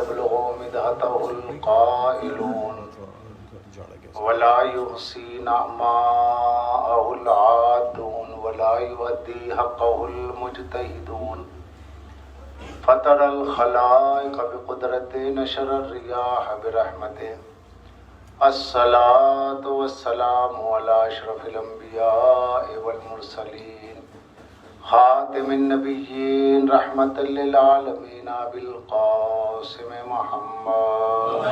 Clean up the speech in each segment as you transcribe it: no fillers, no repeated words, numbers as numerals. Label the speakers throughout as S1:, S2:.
S1: يبلغ مدحته القائلون ولا يحصي نعماءه العادون ولا يؤدي حقه المجتهدون فطر الخلائق بقدرته نشر الرياح برحمته الصلاة والسلام على أشرف الأنبياء والمرسلين خاتم النبيين رحمة للعالمين أبي القاسم محمد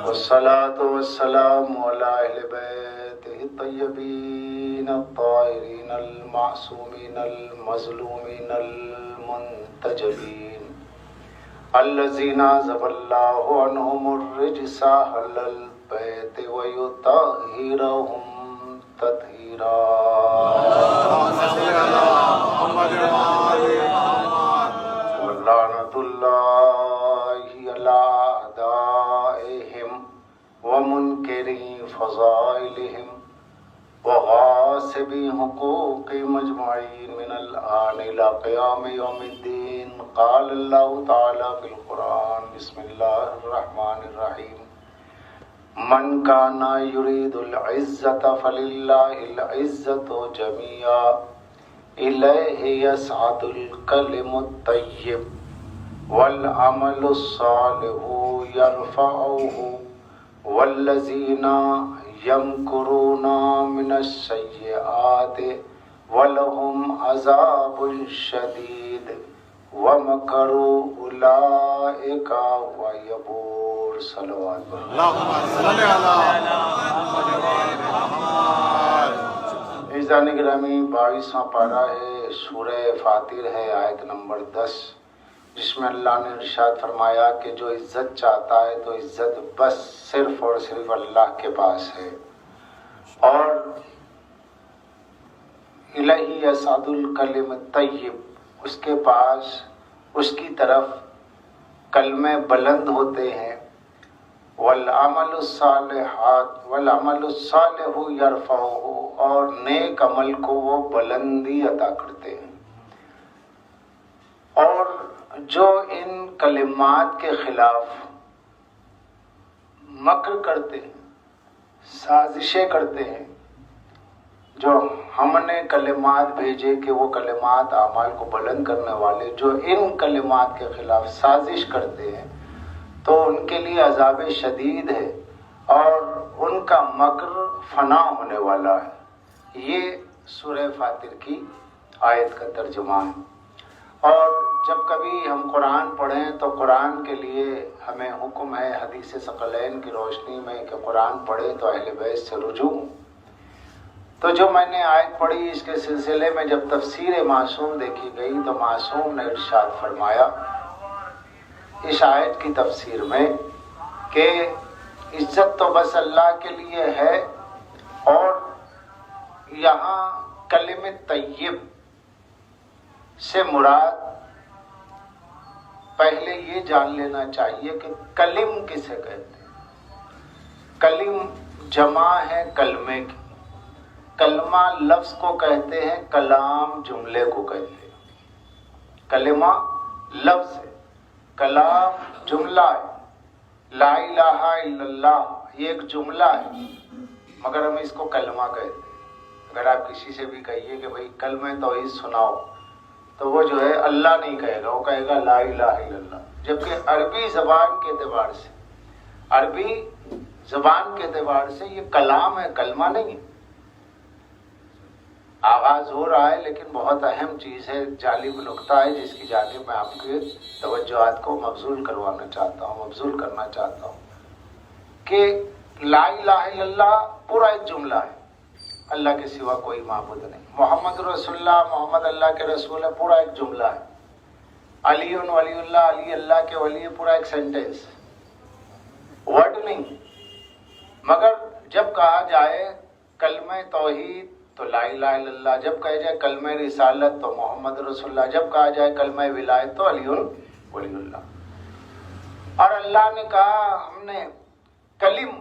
S1: والصلاة والسلام على أهل بيته الطيبين الطاهرين المعصومين المظلومين المنتجبين الذين عذب الله عنهم الرجس أهل البيت ويطهرهم تطهيرا ولعنة الله على أعدائهم ومنكري فضائلهم وغاصبي حقوق مجمعين من الآن إلى قيام يوم الدين. قال الله تعالى في القرآن بسم الله الرحمن الرحيم من كان يريد العزة فلله العزة جميعا إليه يصعد الكلم الطيب والعمل الصالح يرفعه والذين يمكرون من السيئات ولهم عذاب شديد ومكروا أولئك ويبور صلوات
S2: اللهم صل على
S1: عزیزان گرامی 22واں پارہ ہے، سورہ فاطر ہے، آیت نمبر 10، جس میں اللہ نے ارشاد فرمایا کہ جو عزت چاہتا ہے تو عزت بس صرف اور صرف اللہ کے پاس ہے، اور الہی یصعد الکلم الطیب، اس کے پاس اس کی طرف کلمے بلند ہوتے ہیں، والعمل الصالح یرفعہ، اور نیک عمل کو وہ بلندی عطا کرتے ہیں. اور جو ان کلمات کے خلاف مکر کرتے ہیں، سازشیں کرتے ہیں، جو ہم نے کلمات بھیجے کہ وہ کلمات اعمال کو بلند کرنے والے، جو ان کلمات کے خلاف سازش کرتے ہیں تو ان کے لیے عذاب شدید ہے اور ان کا مکر فنا ہونے والا ہے. یہ سورہ فاطر کی آیت کا ترجمہ ہے. اور جب کبھی ہم قرآن پڑھیں تو قرآن کے لیے ہمیں حکم ہے حدیث ثقلین کی روشنی میں کہ قرآن پڑھے تو اہل بیت سے رجوع. تو جو میں نے آیت پڑھی اس کے سلسلے میں جب تفسیر معصوم دیکھی گئی تو معصوم نے ارشاد فرمایا اس آیت کی تفسیر میں کہ عزت تو بس اللہ کے لیے ہے، اور یہاں کلم طیب سے مراد پہلے یہ جان لینا چاہیے کہ کلم کسے کہتے ہیں. کلم جمع ہے کلمے کی، کلمہ لفظ کو کہتے ہیں، کلام جملے کو کہتے ہیں. کلمہ لفظ ہے، کلام جملہ ہے. لا الہ الا اللہ یہ ایک جملہ ہے، مگر ہم اس کو کلمہ کہتے ہیں. اگر آپ کسی سے بھی کہیے کہ بھئی کلمہ توحید سناؤ تو وہ جو ہے اللہ نہیں کہے گا، وہ کہے گا لا الہ الا اللہ. جبکہ عربی زبان کے اعتبار سے، عربی زبان کے اعتبار سے یہ کلام ہے، کلمہ نہیں ہے. آغاز ہو رہا ہے لیکن بہت اہم چیز ہے، جالب نکتہ ہے جس کی جانب میں آپ کے توجہات کو مبذول کروانا چاہتا ہوں، مبذول کرنا چاہتا ہوں کہ لا الہ الا اللہ پورا ایک جملہ ہے، اللہ کے سوا کوئی معبود نہیں. محمد رسول اللہ، محمد اللہ کے رسول ہے، پورا ایک جملہ ہے. علی ولی اللہ، علی اللہ کے ولی، پورا ایک سینٹینس، ورڈ نہیں. مگر جب کہا جائے کلمہ توحید تو لا الہ الا اللہ، جب کہا جائے کلمہ رسالت تو محمد رسول اللہ، جب کہا جائے کلمہ ولایت تو علی ولی اللہ. اور اللہ نے کہا ہم نے کلم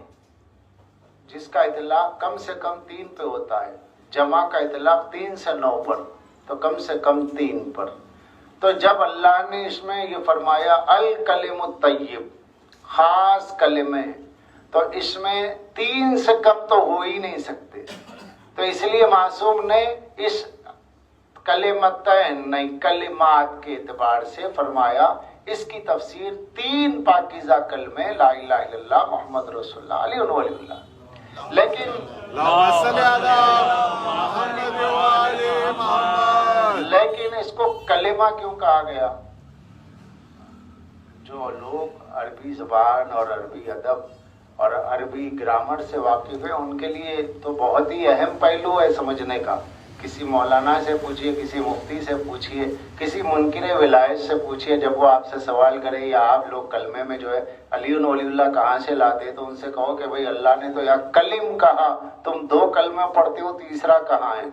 S1: جس کا اطلاق کم سے کم 3 پہ ہوتا ہے، جمع کا اطلاق 3 سے 9 پر، تو کم سے کم 3 پر. تو جب اللہ نے اس میں یہ فرمایا الکلم الطیب، خاص کلمے، تو اس میں 3 سے کم تو ہو ہی نہیں سکتے، تو اس لیے معصوم نے اس کلمتین نہیں کلمات کے اعتبار سے فرمایا اس کی تفسیر 3 پاکیزہ کلمے لا الہ الا اللہ محمد رسول اللہ علی ولی اللہ، لیکن
S2: اللهم صل على محمد وآل محمد.
S1: لیکن اس کو کلمہ کیوں کہا گیا؟ جو لوگ عربی زبان اور عربی ادب اور عربی گرامر سے واقف ہیں ان کے لیے تو بہت ہی اہم پہلو ہے سمجھنے کا. کسی مولانا سے پوچھئے، کسی مفتی سے پوچھئے، کسی منکر ولایت سے پوچھئے، جب وہ آپ سے سوال کرے یا آپ لوگ کلمے میں جو ہے علی ولی اللہ کہاں سے لاتے، تو ان سے کہو کہ بھئی اللہ نے تو یہاں کلم کہا، تم 2 کلمہ پڑھتے ہو، تیسرا کہاں ہے؟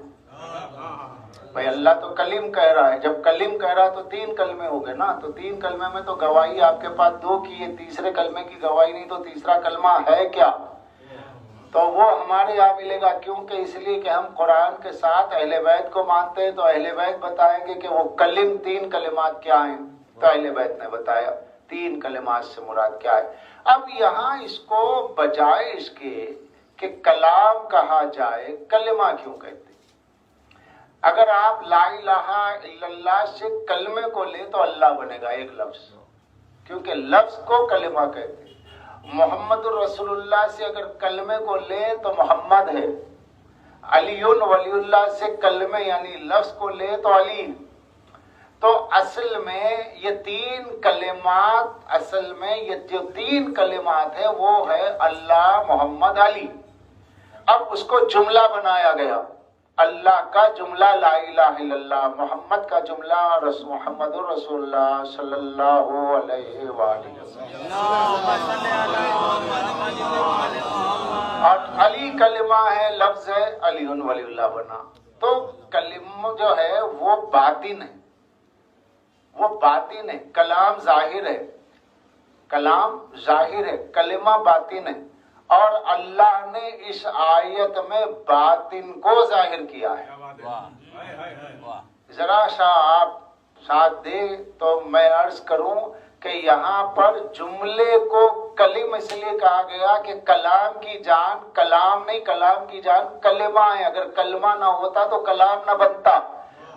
S1: بھئی اللہ تو کلم کہہ رہا ہے، جب کلم کہہ رہا ہے تو 3 کلمے ہو گئے نا، تو 3 کلمے میں تو گواہی آپ کے پاس 2 کی ہے، تیسرے کلمے کی گواہی نہیں، تو تیسرا کلمہ ہے کیا؟ تو وہ ہمارے یہاں ملے گا، کیونکہ اس لیے کہ ہم قرآن کے ساتھ اہل بیت کو مانتے ہیں، تو اہل بیت بتائیں گے کہ وہ کلم 3 کلمات کیا ہیں، تو اہل بیت نے بتایا 3 کلمات سے مراد کیا ہے. اب یہاں اس کو بجائے اس کے کہ کلام کہا جائے کلمہ کیوں کہتے ہیں؟ اگر آپ لا الہ الا اللہ سے کلمے کو لیں تو اللہ بنے گا ایک لفظ، کیونکہ لفظ کو کلمہ کہتے ہیں. محمد الرسول اللہ سے اگر کلمے کو لیں تو محمد ہے، علی ولی اللہ سے کلمے یعنی لفظ کو لیں تو علی. تو اصل میں یہ 3 کلمات، اصل میں یہ جو 3 کلمات ہیں وہ ہے اللہ محمد علی. اب اس کو جملہ بنایا گیا، اللہ کا جملہ لا الہ الا اللہ، محمد کا جملہ محمد الرسول اللہ صلی اللہ علیہ وآلہ وسلم، اور علی کلمہ ہے، لفظ ہے، علی ولی اللہ بنا. تو کلمہ جو ہے وہ باطن ہے، وہ باطن ہے. کلام ظاہر ہے، کلام ظاہر ہے، کلمہ باطن ہے. اور اللہ نے اس آیت میں باطن کو ظاہر کیا ہے. ذرا سا آپ ساتھ دیں تو میں عرض کروں کہ یہاں پر جملے کو کلم اس لیے کہا گیا کہ کلام کی جان، کلام نہیں، کلام کی جان کلمہ ہے. اگر کلمہ نہ ہوتا تو کلام نہ بنتا.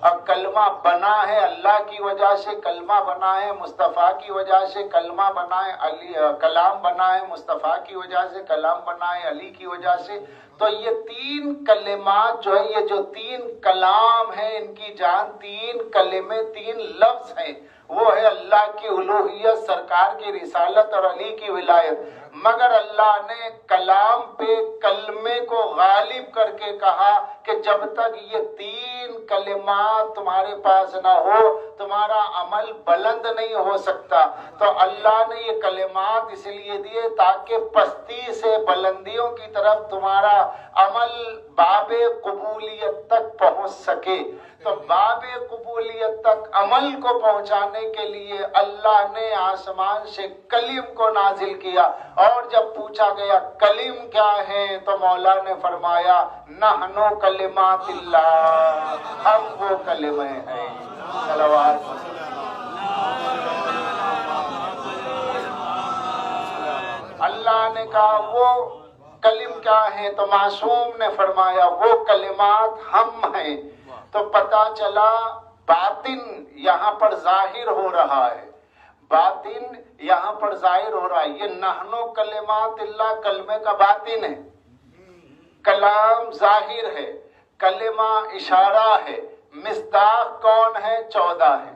S1: اب کلمہ بنا ہے اللہ کی وجہ سے، کلمہ بنا ہے مصطفیٰ کی وجہ سے، کلمہ بنا ہے علی، کلام بنا ہے مصطفیٰ کی وجہ سے، کلام بنا ہے علی کی وجہ سے. تو یہ 3 کلمات جو ہے، یہ جو 3 کلام ہیں، ان کی جان 3 کلمے، 3 لفظ ہیں. وہ ہے اللہ کی الوہیت، سرکار کی رسالت اور علی کی ولایت. مگر اللہ نے کلام پہ کلمے کو غالب کر کے کہا کہ جب تک یہ 3 کلمات تمہارے پاس نہ ہو تمہارا عمل بلند نہیں ہو سکتا. تو اللہ نے یہ کلمات اس لیے دیے تاکہ پستی سے بلندیوں کی طرف تمہارا عمل باب قبولیت تک پہنچ سکے. تو باب قبولیت تک عمل کو پہنچانے کے لیے اللہ نے آسمان سے کلم کو نازل کیا. اور جب پوچھا گیا کلم کیا ہے تو مولا نے فرمایا نحنو کلمات اللہ، ہم وہ کلمے ہیں. صلوات اللہ نے کہا وہ کلم کیا ہے تو معصوم نے فرمایا وہ کلمات ہم ہیں. تو پتا چلا باطن یہاں پر ظاہر ہو رہا ہے، باطن یہاں پر ظاہر ہو رہا ہے. یہ نحنو کلمات اللہ کلمے کا باطن ہے، کلام ظاہر ہے، کلمہ اشارہ ہے. مصداق کون ہے؟ 14 ہے.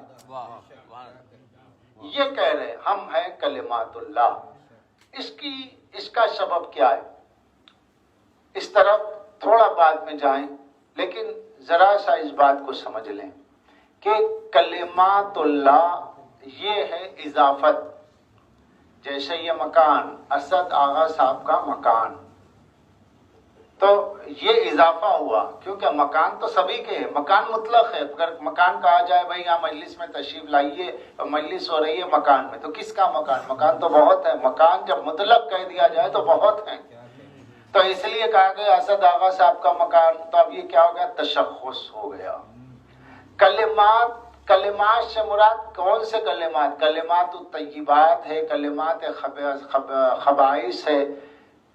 S1: یہ کہہ رہے ہم ہیں کلمات اللہ. اس کا سبب کیا ہے؟ اس طرف تھوڑا بعد میں جائیں، لیکن ذرا سا اس بات کو سمجھ لیں کہ کلمات اللہ یہ ہے اضافت. جیسے یہ مکان اسد آغا صاحب کا مکان، تو یہ اضافہ ہوا کیونکہ مکان تو سبھی کے ہیں، مکان مطلق ہے. اگر مکان کہا جائے بھائی یہاں مجلس میں تشریف لائیے، مجلس ہو رہی ہے مکان میں، تو کس کا مکان؟ مکان تو بہت ہے. مکان جب مطلق کہہ دیا جائے تو بہت ہیں. تو اس لیے کہا گیا اسد آغا صاحب کا مکان. تو اب یہ کیا ہو گیا؟ تشخص ہو گیا. کلمات کلمات سے مراد کون سے کلمات؟ کلمات الطیبات ہے، کلمات خبائث ہے،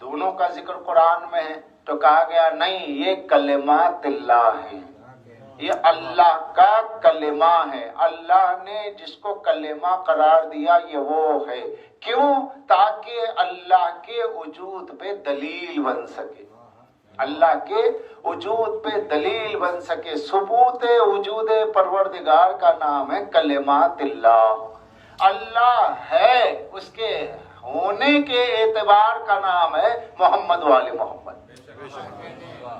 S1: دونوں کا ذکر قرآن میں ہے. تو کہا گیا نہیں، یہ کلمات اللہ ہیں، یہ اللہ کا کلمہ ہے. اللہ نے جس کو کلمہ قرار دیا یہ وہ ہے. کیوں؟ تاکہ اللہ کے وجود پہ دلیل بن سکے، اللہ کے وجود پہ دلیل بن سکے. ثبوت وجود پروردگار کا نام ہے کلمات اللہ. اللہ ہے، اس کے ہونے کے اعتبار کا نام ہے محمد وآل محمد.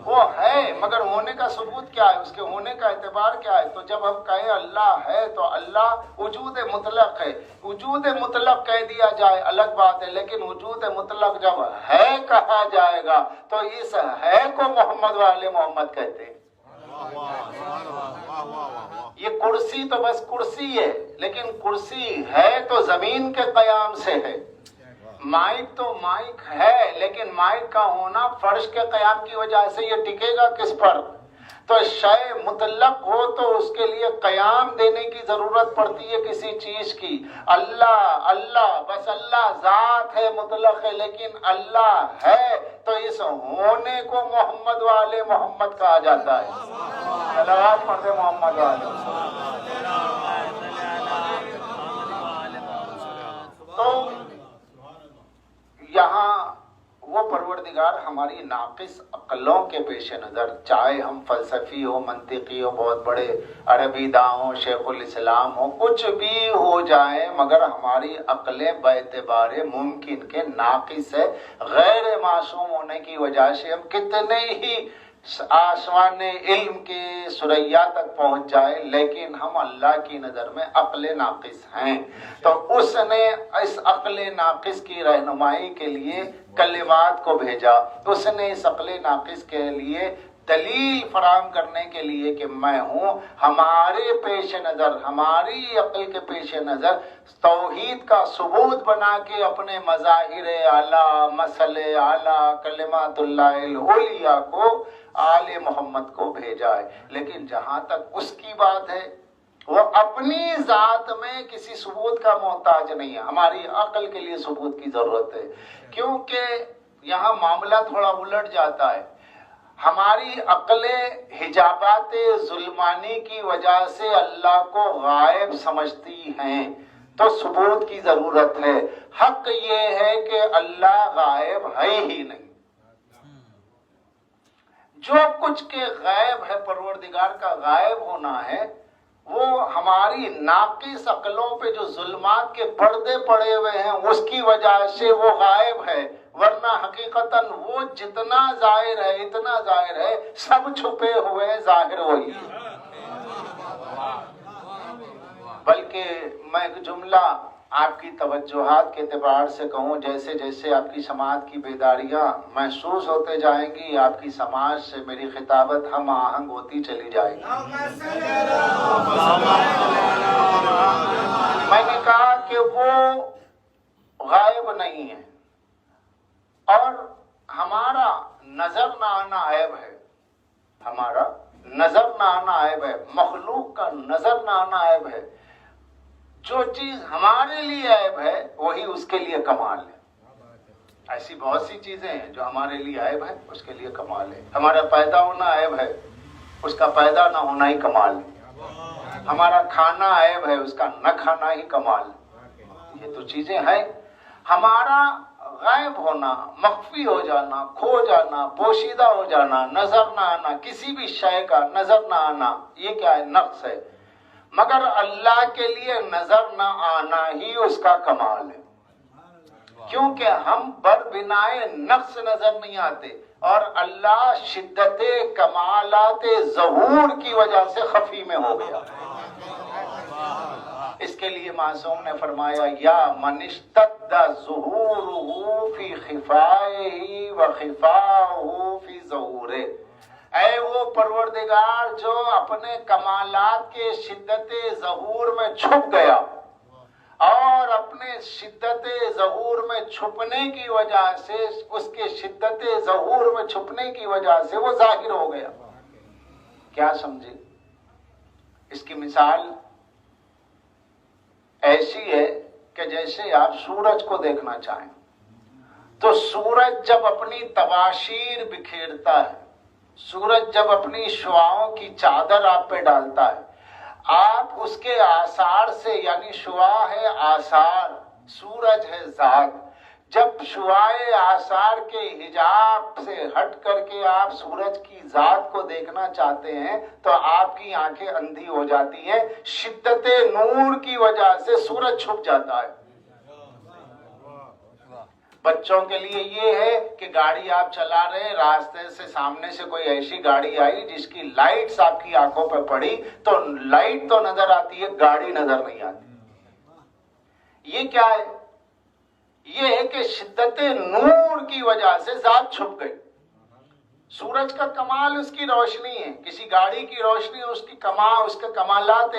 S1: وہ ہے مگر ہونے کا ثبوت کیا ہے، اس کے ہونے کا اعتبار کیا ہے؟ تو جب ہم کہیں اللہ ہے تو اللہ وجود مطلق ہے. وجود مطلق کہہ دیا جائے الگ بات ہے، لیکن وجود مطلق جب ہے کہا جائے گا تو اس ہے کو محمد والے محمد کہتے ہیں. یہ کرسی تو بس کرسی ہے، لیکن کرسی ہے تو زمین کے قیام سے ہے. مائک تو مائک ہے، لیکن مائک کا ہونا فرش کے قیام کی وجہ سے، یہ ٹکے گا کس پر؟ تو شے مطلق ہو تو اس کے لیے قیام دینے کی ضرورت پڑتی ہے کسی چیز کی. اللہ اللہ بس اللہ ذات ہے، مطلق ہے، لیکن اللہ ہے تو اس ہونے کو محمد والے محمد کہا جاتا ہے. صلوات پڑھتے محمد والے. تو یہاں وہ پروردگار ہماری ناقص عقلوں کے پیش نظر، چاہے ہم فلسفی ہو، منطقی ہو، بہت بڑے عربی داں ہو، شیخ الاسلام ہو، کچھ بھی ہو جائے، مگر ہماری عقلیں باعتبار ممکن کے ناقص ہے. غیر معصوم ہونے کی وجہ سے ہم کتنے ہی آسمان علم کے ثریا تک پہنچ جائے، لیکن ہم اللہ کی نظر میں عقل ناقص ہیں. تو اس نے اس عقل ناقص کی رہنمائی کے لیے کلمات کو بھیجا. اس نے اس عقل ناقص کے لیے دلیل فراہم کرنے کے لیے کہ میں ہوں. ہمارے پیش نظر، ہماری عقل کے پیش نظر توحید کا ثبوت بنا کے اپنے مظاہر اعلیٰ، مسئلے اعلیٰ، کلمات اللہ العلیٰ کو، آل محمد کو بھیجا ہے. لیکن جہاں تک اس کی بات ہے، وہ اپنی ذات میں کسی ثبوت کا محتاج نہیں ہے. ہماری عقل کے لیے ثبوت کی ضرورت ہے، کیونکہ یہاں معاملہ تھوڑا الٹ جاتا ہے. ہماری عقلیں حجابات ظلمانی کی وجہ سے اللہ کو غائب سمجھتی ہیں، تو ثبوت کی ضرورت ہے. حق یہ ہے کہ اللہ غائب ہے ہی نہیں. جو کچھ کے غائب ہے، پروردگار کا غائب ہونا ہے، وہ ہماری ناقص عقلوں پہ جو ظلمات کے پردے پڑے ہوئے ہیں اس کی وجہ سے وہ غائب ہے. ورنہ حقیقتاً وہ جتنا ظاہر ہے، اتنا ظاہر ہے، سب چھپے ہوئے ظاہر وہی ہے. بلکہ میں ایک جملہ آپ کی توجہات کے اعتبار سے کہوں، جیسے جیسے آپ کی سماعت کی بیداریاں محسوس ہوتے جائیں گی، آپ کی سماعت سے میری خطابت ہم آہنگ ہوتی چلی جائے گی. میں نے کہا کہ وہ غائب نہیں ہے، اور ہمارا نظر نہ آنا عیب ہے. ہمارا نظر نہ آنا عیب ہے، مخلوق کا نظر نہ آنا عیب ہے. جو چیز ہمارے لیے عیب ہے وہی اس کے لیے کمال ہے. ایسی بہت سی چیزیں ہیں جو ہمارے لیے عیب ہے، اس کے لیے کمال ہے. ہمارا پیدا ہونا عیب ہے، اس کا پیدا نہ ہونا ہی کمال ہے. ہمارا کھانا عیب ہے، اس کا نہ کھانا ہی کمال ہے. یہ تو چیزیں ہیں. ہمارا غائب ہونا، مخفی ہو جانا، کھو جانا، پوشیدہ ہو جانا، نظر نہ آنا، کسی بھی شے کا نظر نہ آنا، یہ کیا ہے؟ نقص ہے. مگر اللہ کے لیے نظر نہ آنا ہی اس کا کمال ہے، کیونکہ ہم بر بنائے نقص نظر نہیں آتے، اور اللہ شدت کمالات ظہور کی وجہ سے خفی میں ہو گیا. اس کے لیے معصوم نے فرمایا، یا من اشتد ظہورہ فی خفائہ و خفاؤہ فی ظہورہ. اے وہ پروردگار جو اپنے کمالات کے شدت ظہور میں چھپ گیا، اور اپنے شدت ظہور میں چھپنے کی وجہ سے، اس کے شدت ظہور میں چھپنے کی وجہ سے وہ ظاہر ہو گیا. کیا سمجھے؟ اس کی مثال ایسی ہے کہ جیسے آپ سورج کو دیکھنا چاہیں تو سورج جب اپنی تباشیر بکھیرتا ہے، سورج جب اپنی شعاؤں کی چادر آپ پہ ڈالتا ہے، آپ اس کے آثار سے، یعنی شعاع ہے آثار، سورج ہے ذات، جب شعاع آثار کے حجاب سے ہٹ کر کے آپ سورج کی ذات کو دیکھنا چاہتے ہیں تو آپ کی آنکھیں اندھی ہو جاتی ہیں، شدت نور کی وجہ سے سورج چھپ جاتا ہے۔ بچوں کے لیے یہ ہے کہ گاڑی آپ چلا رہے، راستے سے سامنے سے کوئی ایسی گاڑی آئی جس کی لائٹس آپ کی آنکھوں پہ پڑی تو لائٹ تو نظر آتی ہے، گاڑی نظر نہیں آتی۔ یہ کیا ہے؟ یہ ہے کہ شدت نور کی وجہ سے ذات چھپ گئی۔ سورج کا کمال اس کی روشنی ہے، کسی گاڑی کی روشنی اس کے کمالات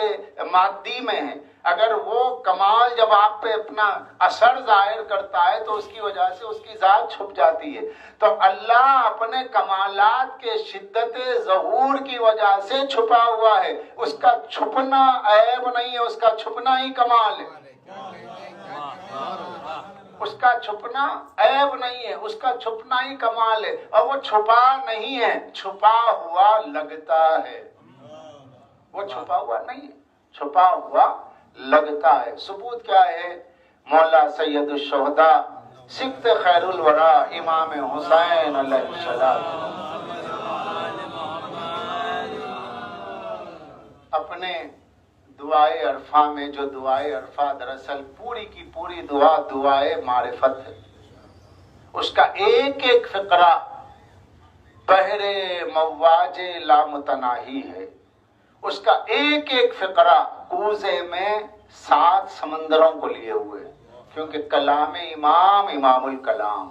S1: مادی میں ہیں، اگر وہ کمال جب آپ پہ اپنا اثر ظاہر کرتا ہے تو اس کی وجہ سے اس کی ذات چھپ جاتی ہے۔ تو اللہ اپنے کمالات کے شدت ظہور کی وجہ سے چھپا ہوا ہے، اس کا چھپنا عیب نہیں ہے، اس کا چھپنا ہی کمال ہے، اس کا چھپنا عیب نہیں ہے، اس کا چھپنا ہی کمال ہے، اور وہ چھپا نہیں ہے، چھپا ہوا لگتا ہے، وہ چھپا ہوا نہیں ہے، چھپا ہوا لگتا ہے۔ ثبوت کیا ہے؟ مولا سید الشہداء سبط خیر الورا امام حسین علیہ السلام اپنے دعائے عرفہ میں، جو دعائے عرفہ دراصل پوری کی پوری دعائے معرفت ہے، اس کا ایک ایک فقرہ بحر مواج لامتناہی ہے، اس کا ایک ایک فقرہ کوزے میں 7 سمندروں کو لیے ہوئے، کیونکہ کلام امام الکلام،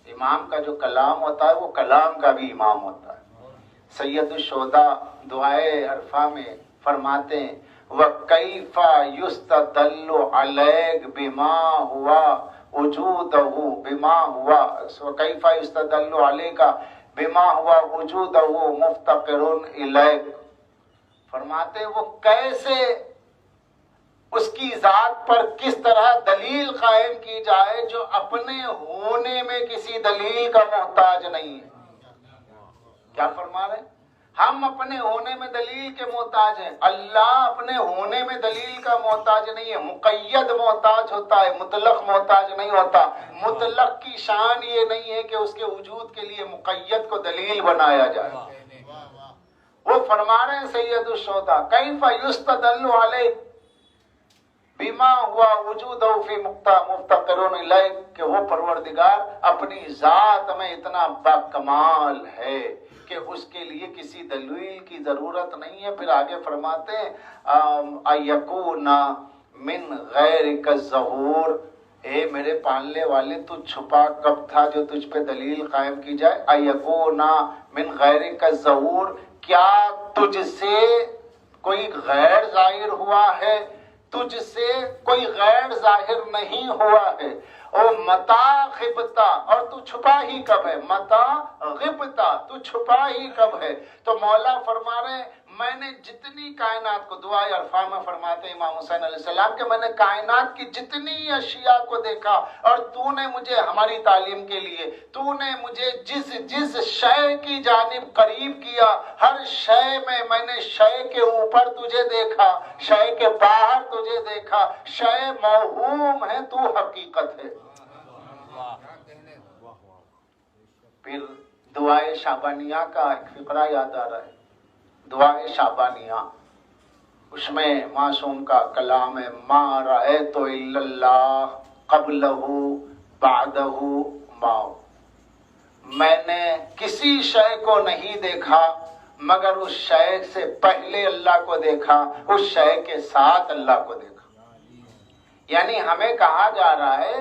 S1: امام کا جو کلام ہوتا ہے وہ کلام کا بھی امام ہوتا ہے۔ سید الشہداء دعائے عرفہ میں فرماتے ہیں وَكَيْفَ يُسْتَدَلُّ عَلَيْكَ بِمَا هُوَ وُجُودُهُ بِمَا هُوَ وَكَيْفَ يُسْتَدَلُّ عَلَيْكَ بِمَا هُوَ وُجُودُهُ مُفْتَقِرٌ إِلَيْكَ، فرماتے وہ کیسے اس کی ذات پر کس طرح دلیل قائم کی جائے جو اپنے ہونے میں کسی دلیل کا محتاج نہیں ہے۔ کیا فرما رہے ہیں؟ ہم اپنے ہونے میں دلیل کے محتاج ہیں، اللہ اپنے ہونے میں دلیل کا محتاج نہیں ہے، مقید محتاج ہوتا ہے، مطلق محتاج نہیں ہوتا۔ مطلق کی شان یہ نہیں ہے کہ اس کے وجود کے لیے مقید کو دلیل بنایا جائے۔ وہ فرما رہے ہیں سید الشہداء کیف یستدل علیہ بما ہوا وجود فی مفتقرون الیہ، کہ وہ پروردگار اپنی ذات میں اتنا باکمال ہے کہ اس کے لیے کسی دلیل کی ضرورت نہیں ہے۔ پھر آگے فرماتے ہیں ایکون من غیرک الظہور، اے میرے پالنے والے تو چھپا کب تھا جو تجھ پہ دلیل قائم کی جائے؟ ایکون من غیرک الظہور، کیا تجھ سے کوئی غیر ظاہر ہوا ہے؟ تجھ سے کوئی غیر ظاہر نہیں ہوا ہے۔ اور متا غبتا، اور تو چھپا ہی کب ہے؟ متا غبتا، تو چھپا ہی کب ہے؟ تو مولا فرما رہے ہیں میں نے جتنی کائنات کو، دعائے عرفہ میں فرماتے ہیں امام حسین علیہ السلام کہ میں نے کائنات کی جتنی اشیاء کو دیکھا، اور تو نے مجھے ہماری تعلیم کے لیے، تو نے مجھے جس شے کی جانب قریب کیا، ہر شے میں نے شے کے اوپر تجھے دیکھا، شے کے باہر تجھے دیکھا، شے موہوم ہے تو حقیقت ہے۔ پھر دعائے شعبانیہ کا ایک فقرہ یاد آ رہا ہے، دعائے شعبانیہ، اس میں معصوم کا کلام ہے ما رأیت الا اللہ قبلہ بعدہ ما، میں نے کسی شے کو نہیں دیکھا مگر اس شے سے پہلے اللہ کو دیکھا، اس شے کے ساتھ اللہ کو دیکھا۔ یعنی ہمیں کہا جا رہا ہے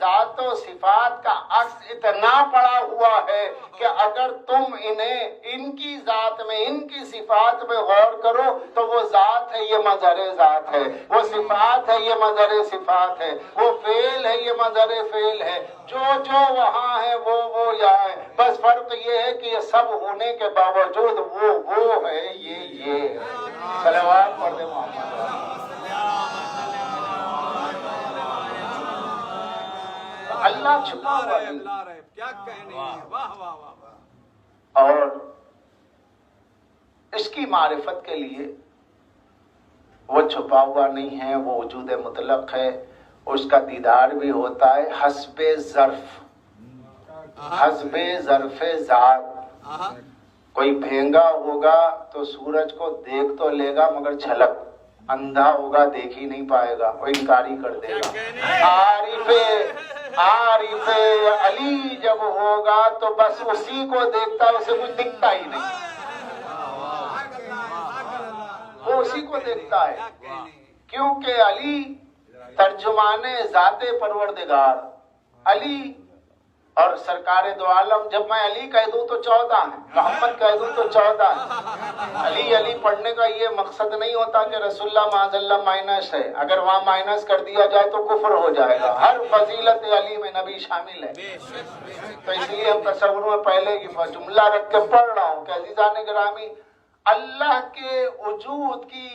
S1: ذات و صفات کا عکس اتنا پڑا ہوا ہے کہ اگر تم انہیں ان کی ذات میں ان کی صفات میں غور کرو تو وہ ذات ہے یہ مظہر ذات ہے، وہ صفات ہے یہ مظہر صفات ہے، وہ فعل ہے یہ مظہر فعل ہے، جو جو وہاں ہے وہ یہاں ہے، بس فرق یہ ہے کہ یہ سب ہونے کے باوجود وہ ہے یہ ہے۔ صلوات پڑھ دے محمد۔ اللہ چھپا ہوا نہیں،
S2: کیا کہنے ہیں، واہ واہ واہ۔
S1: اور اس کی معرفت کے لیے وہ چھپا ہوا نہیں ہے، وہ وجود مطلق ہے، اس کا دیدار بھی ہوتا ہے حسب ظرف، حسب ظرف ذات۔ کوئی بھینگا ہوگا تو سورج کو دیکھ تو لے گا مگر جھلک، اندھا ہوگا دیکھ ہی نہیں پائے گا، وہ انکاری کر دے گا۔ عارف علی جب ہوگا تو بس اسی کو دیکھتا ہے، اسے کچھ دکھتا ہی نہیں، وہ اسی کو دیکھتا ہے، کیونکہ علی ترجمان ذات پروردگار، علی اور سرکار دو عالم، جب میں علی کہہ دوں تو 14 ہیں، محمد کہہ دوں تو 14 ہیں۔ علی علی پڑھنے کا یہ مقصد نہیں ہوتا کہ رسول اللہ معاذ اللہ مائنس ہے، اگر وہاں مائنس کر دیا جائے تو کفر ہو جائے گا، ہر فضیلت علی میں نبی شامل ہے۔ تو اس لیے ہم تصور میں پہلے یہ جملہ رکھ کے پڑھ رہا ہوں کہ عزیزان گرامی، اللہ کے وجود کی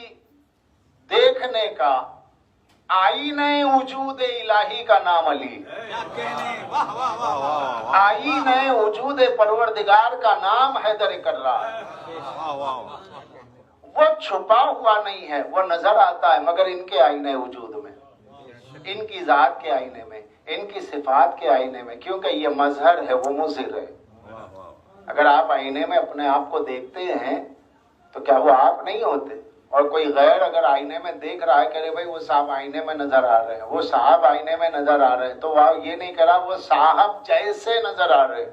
S1: دیکھنے کا آئینہ وجود الہی کا نام علی، آئینہ وجود پروردگار کا نام حیدر کرار۔ وہ چھپا ہوا نہیں ہے، وہ نظر آتا ہے مگر ان کے آئینہ وجود میں، ان کی ذات کے آئینے میں، ان کی صفات کے آئینے میں، کیونکہ یہ مظہر ہے، وہ مظہر ہے۔ اگر آپ آئینے میں اپنے آپ کو دیکھتے ہیں تو کیا وہ آپ نہیں ہوتے؟ اور کوئی غیر اگر آئینے میں دیکھ رہا ہے کہ بھائی وہ صاحب آئینے میں نظر آ رہے ہیں، وہ صاحب آئینے میں نظر آ رہے ہیں، تو وہ یہ نہیں کہہ رہا وہ صاحب جیسے نظر آ رہے ہیں،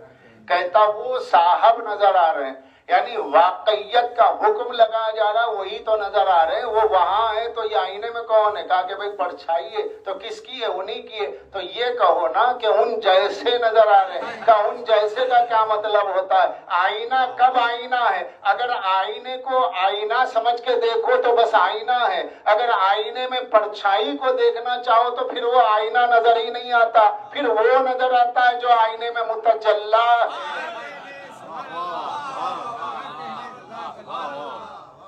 S1: کہتا وہ صاحب نظر آ رہے ہیں، یعنی واقعیت کا حکم لگایا جا رہا، وہی تو نظر آ رہے ہیں، وہ وہاں ہے تو یہ آئینے میں کون ہے؟ کہا کہ بھائی پرچھائی ہے تو کس کی ہے؟ انہی کی ہے، تو یہ کہو نا کہ ان جیسے نظر آ رہے ہیں۔ کہ ان جیسے کا کیا مطلب ہوتا ہے؟ آئینہ کب آئینہ ہے؟ اگر آئینے کو آئینہ سمجھ کے دیکھو تو بس آئینہ ہے، اگر آئینے میں پرچھائی کو دیکھنا چاہو تو پھر وہ آئینہ نظر ہی نہیں آتا، پھر وہ نظر آتا ہے جو آئینے میں متجلی ہے۔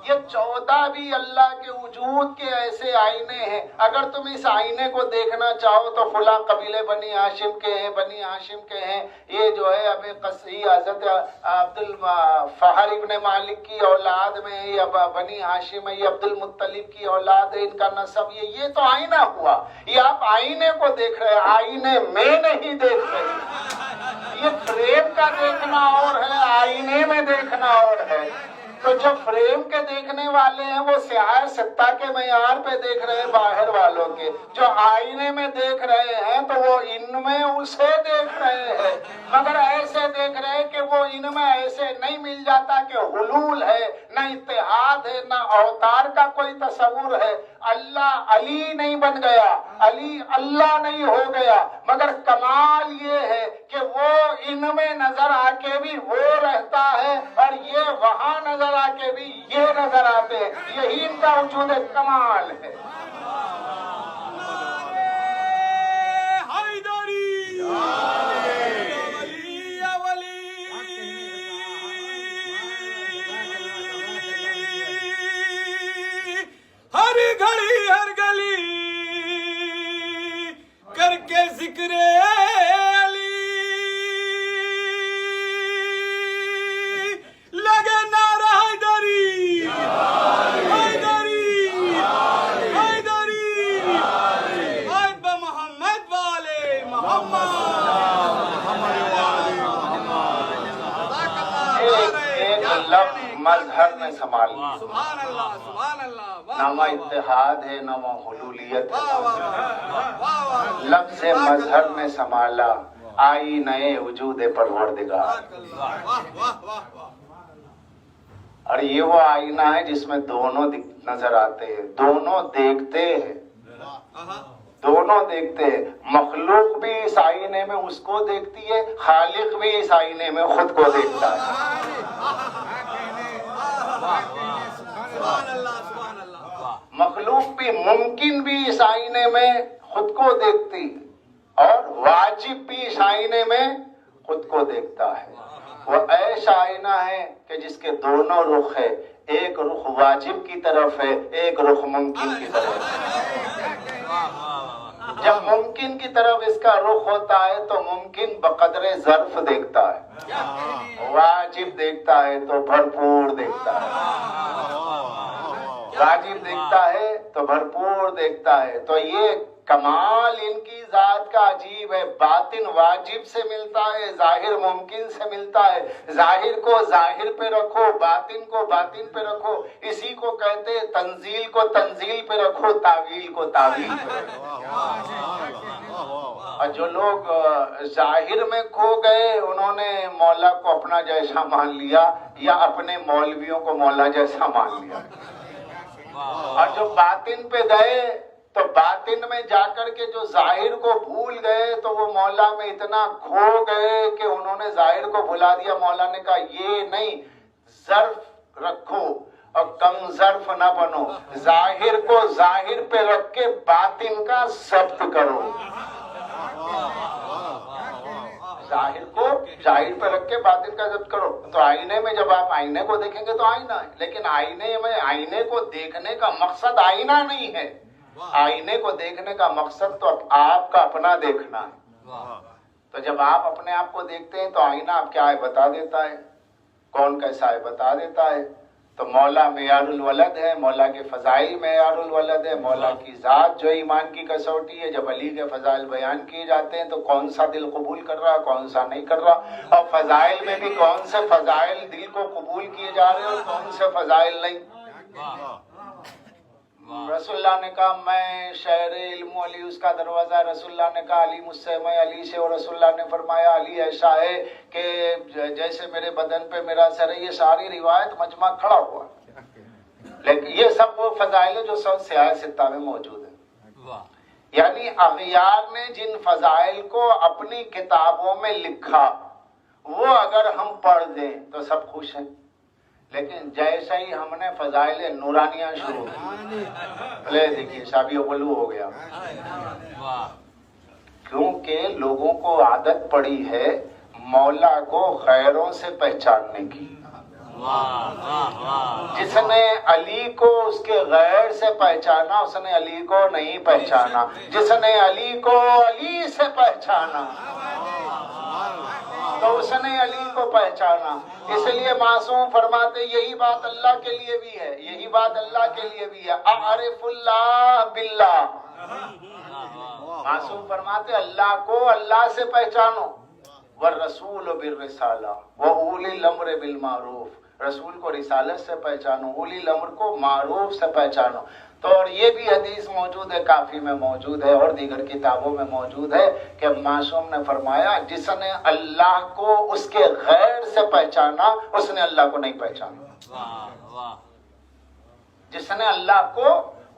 S1: یہ 14 بھی اللہ کے وجود کے ایسے آئینے ہیں، اگر تم اس آئینے کو دیکھنا چاہو تو فلاں قبیلے بنی ہاشم کے ہیں، بنی ہاشم کے ہیں، یہ جو ہے ابھی قصی حضرت عبد الفہر ابن مالک کی اولاد میں ہے، یا بنی ہاشم ہے، یہ عبد المطلب کی اولاد ہے، ان کا نسب یہ تو آئینہ ہوا۔ یہ آپ آئینے کو دیکھ رہے ہیں، آئینے میں نہیں دیکھ رہے۔ یہ فریم کا دیکھنا اور ہے، آئینے میں دیکھنا اور ہے۔ تو جو فریم کے دیکھنے والے ہیں وہ سیاہ ستہ کے معیار پہ دیکھ رہے ہیں باہر والوں کے، جو آئینے میں دیکھ رہے ہیں تو وہ ان میں اسے دیکھ رہے ہیں، مگر ایسے دیکھ رہے ہیں کہ وہ ان میں ایسے نہیں مل جاتا کہ حلول ہے، نہ اتحاد ہے، نہ اوتار کا کوئی تصور ہے۔ اللہ علی نہیں بن گیا، علی اللہ نہیں ہو گیا، مگر کمال یہ ہے کہ وہ ان میں نظر آ کے بھی وہ رہتا ہے اور یہ وہاں نظر آ کے بھی یہ نظر آتے ہیں، یہی ان کا وجود کمال ہے۔
S2: ہر گھڑی ہر گلی کر کے ذکر علی لگے نعرہ حیدری حیدری حیدری حیب محمد والے محمد
S1: ایک لفظ مظہر نے سنبھال لیا،
S2: سبحان اللہ سبحان اللہ،
S1: نہ وہ اتحاد ہے نہ وہ حلولیت ہے، لفظ مظہر نے سنبھالا آئینہ وجود پروردگار۔ اور یہ وہ آئینہ ہے جس میں دونوں نظر آتے ہیں، دونوں دیکھتے ہیں، دونوں دیکھتے ہیں. مخلوق بھی اس آئینے میں اس کو دیکھتی ہے, خالق بھی اس آئینے میں خود کو دیکھتا ہے.
S2: سبحان اللہ سبحان اللہ.
S1: مخلوق بھی ممکن بھی اس آئینے میں خود کو دیکھتی اور واجب بھی اس آئینے میں خود کو دیکھتا ہے. وہ ایسا آئینہ ہے کہ جس کے دونوں رخ ہے, ایک رخ واجب کی طرف ہے, ایک رخ ممکن کی طرف ہے. جب ممکن کی طرف اس کا رخ ہوتا ہے تو ممکن بقدر ظرف دیکھتا ہے, واجب دیکھتا ہے تو بھرپور دیکھتا ہے. واجب دیکھتا ہے تو بھرپور دیکھتا ہے. تو یہ کمال ان کی ذات کا عجیب ہے. باطن واجب سے ملتا ہے, ظاہر ممکن سے ملتا ہے. ظاہر کو ظاہر پہ رکھو, باطن کو باطن پہ رکھو. اسی کو کہتے ہیں تنزیل کو تنزیل پہ رکھو, تعویل کو تعویل پہ رکھو. اور جو لوگ ظاہر میں کھو گئے انہوں نے مولا کو اپنا جیسا مان لیا یا اپنے مولویوں کو مولا جیسا مان لیا. اور جو باطن پہ گئے تو باطن میں جا کر کے جو ظاہر کو بھول گئے تو وہ مولا میں اتنا کھو گئے کہ انہوں نے ظاہر کو بھلا دیا. مولا نے کہا یہ نہیں, ظرف رکھو اور کم ظرف نہ بنو, ظاہر کو ظاہر پہ رکھ کے باطن کا ضبط کرو. ظاہر کو ظاہر پہ رکھ کے باطن کا ضبط کرو. تو آئینے میں جب آپ آئینے کو دیکھیں گے تو آئینہ ہے, لیکن آئینے میں آئینے کو دیکھنے کا مقصد آئینہ نہیں ہے. آئینے کو دیکھنے کا مقصد تو آپ کا اپنا دیکھنا ہے. تو جب آپ اپنے آپ کو دیکھتے ہیں تو آئینہ آپ کیا ہے بتا دیتا ہے, کون کیسا ہے بتا دیتا ہے. تو مولا معیار الولد ہے, مولا کے فضائل معیار الولد ہے. مولا کی ذات جو ایمان کی کسوٹی ہے. جب علی کے فضائل بیان کیے جاتے ہیں تو کون سا دل قبول کر رہا, کون سا نہیں کر رہا, اور فضائل میں بھی کون سے فضائل دل کو قبول کیے جا رہے ہیں اور کون سے فضائل نہیں. رسول اللہ نے کہا میں شہر علم علی اس کا دروازہ ہے. رسول اللہ نے کہا علی مجھ سے, میں علی سے. اور رسول اللہ نے فرمایا علی ایسا ہے کہ جیسے میرے بدن پہ میرا سر ہے. یہ ساری روایت مجمع کھڑا ہوا, لیکن یہ سب وہ فضائل ہے جو سب سیاہ ستہ میں موجود ہیں. یعنی اغیار نے جن فضائل کو اپنی کتابوں میں لکھا وہ اگر ہم پڑھ دیں تو سب خوش ہیں, لیکن جیسا ہی ہم نے فضائل نورانیہ شروع لے دیکھیے شابی غلو ہو گیا. کیونکہ لوگوں کو عادت پڑی ہے مولا کو غیروں سے پہچاننے کی. جس نے علی کو اس کے غیر سے پہچانا اس نے علی کو نہیں پہچانا. جس نے علی کو علی سے پہچانا تو اس نے علی کو پہچانا. اس لیے معصوم فرماتے یہی بات اللہ کے لیے بھی ہے, یہی بات اللہ کے لیے بھی ہے. اعرف اللہ باللہ. معصوم فرماتے اللہ کو اللہ سے پہچانو. والرسول بالرسالہ واولی الامر بالمعروف. رسول کو رسالت سے پہچانو, اولی الامر کو معروف سے پہچانو. تو اور یہ بھی حدیث موجود ہے, کافی میں موجود ہے اور دیگر کتابوں میں موجود ہے کہ معصوم نے فرمایا جس نے اللہ کو اس کے غیر سے پہچانا اس نے اللہ کو نہیں پہچانا. جس نے اللہ کو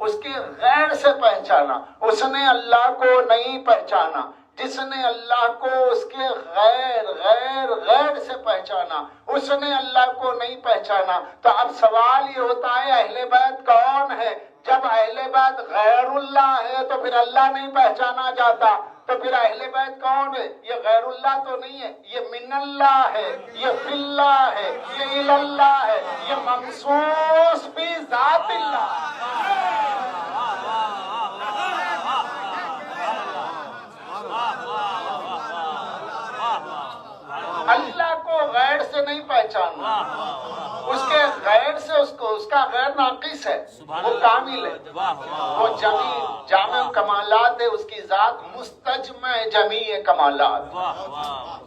S1: اس کے غیر سے پہچانا اس نے اللہ کو نہیں پہچانا. جس نے اللہ کو اس کے غیر سے پہچانا اس نے اللہ کو نہیں پہچانا. تو اب سوال یہ ہوتا ہے اہل بیت کون ہے؟ جب اہل بیت غیر اللہ ہے تو پھر اللہ نہیں پہچانا جاتا. تو پھر اہل بیت کون ہے؟ یہ غیر اللہ تو نہیں ہے, یہ من اللہ ہے, یہ فی اللہ ہے, یہ الی اللہ ہے, یہ مخصوص بھی ذات اللہ. اللہ کو غیر سے نہیں پہچاننا, اس کے غیر سے اس کا غیر ناقص ہے, وہ کامل ہے, وہ جامع کمالات ہے. اس کی ذات مستجمع جمیع کمالات,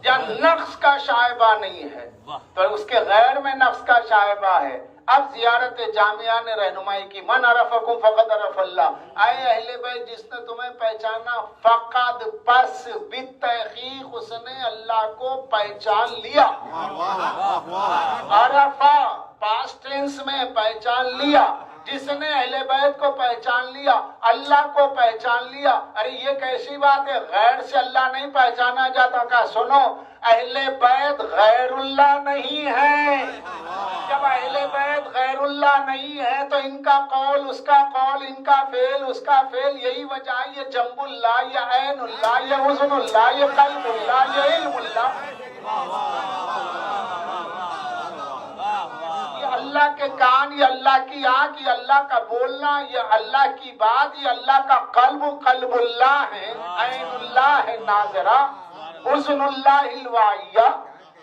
S1: یا نقص کا شائبہ نہیں ہے تو اس کے غیر میں نقص کا شائبہ ہے. اب زیارت جامعہ نے رہنمائی کی, من عرفکم فقد عرف اللہ. اے اہل بیت جس نے تمہیں پہچانا فقد پس بالتحقیق اس نے اللہ کو پہچان لیا. عرفہ پاسٹ ٹینس میں پہچان لیا. جس نے اہل بیت کو پہچان لیا، اللہ کو پہچان لیا. ارے یہ کیسی بات ہے، غیر سے اللہ نہیں پہچانا جاتا. کہا سنو، اہل بیت غیر اللہ نہیں ہے. جب اہل بیت غیر اللہ نہیں ہے تو ان کا قول اس کا قول، ان کا فعل اس کا فعل. یہی وجہ ہے یہ جنب اللہ، یہ عین اللہ، یہ حسن اللہ، یہ قلب اللہ، یہ علم اللہ. یہ اللہ کے کان، یہ اللہ کی آنکھ، یہ اللہ کا بولنا، یہ اللہ کی بات، یہ اللہ کا قلب، قلب اللہ ہے، عین اللہ ہے ناظرہ، حسن اللہ الواعیہ.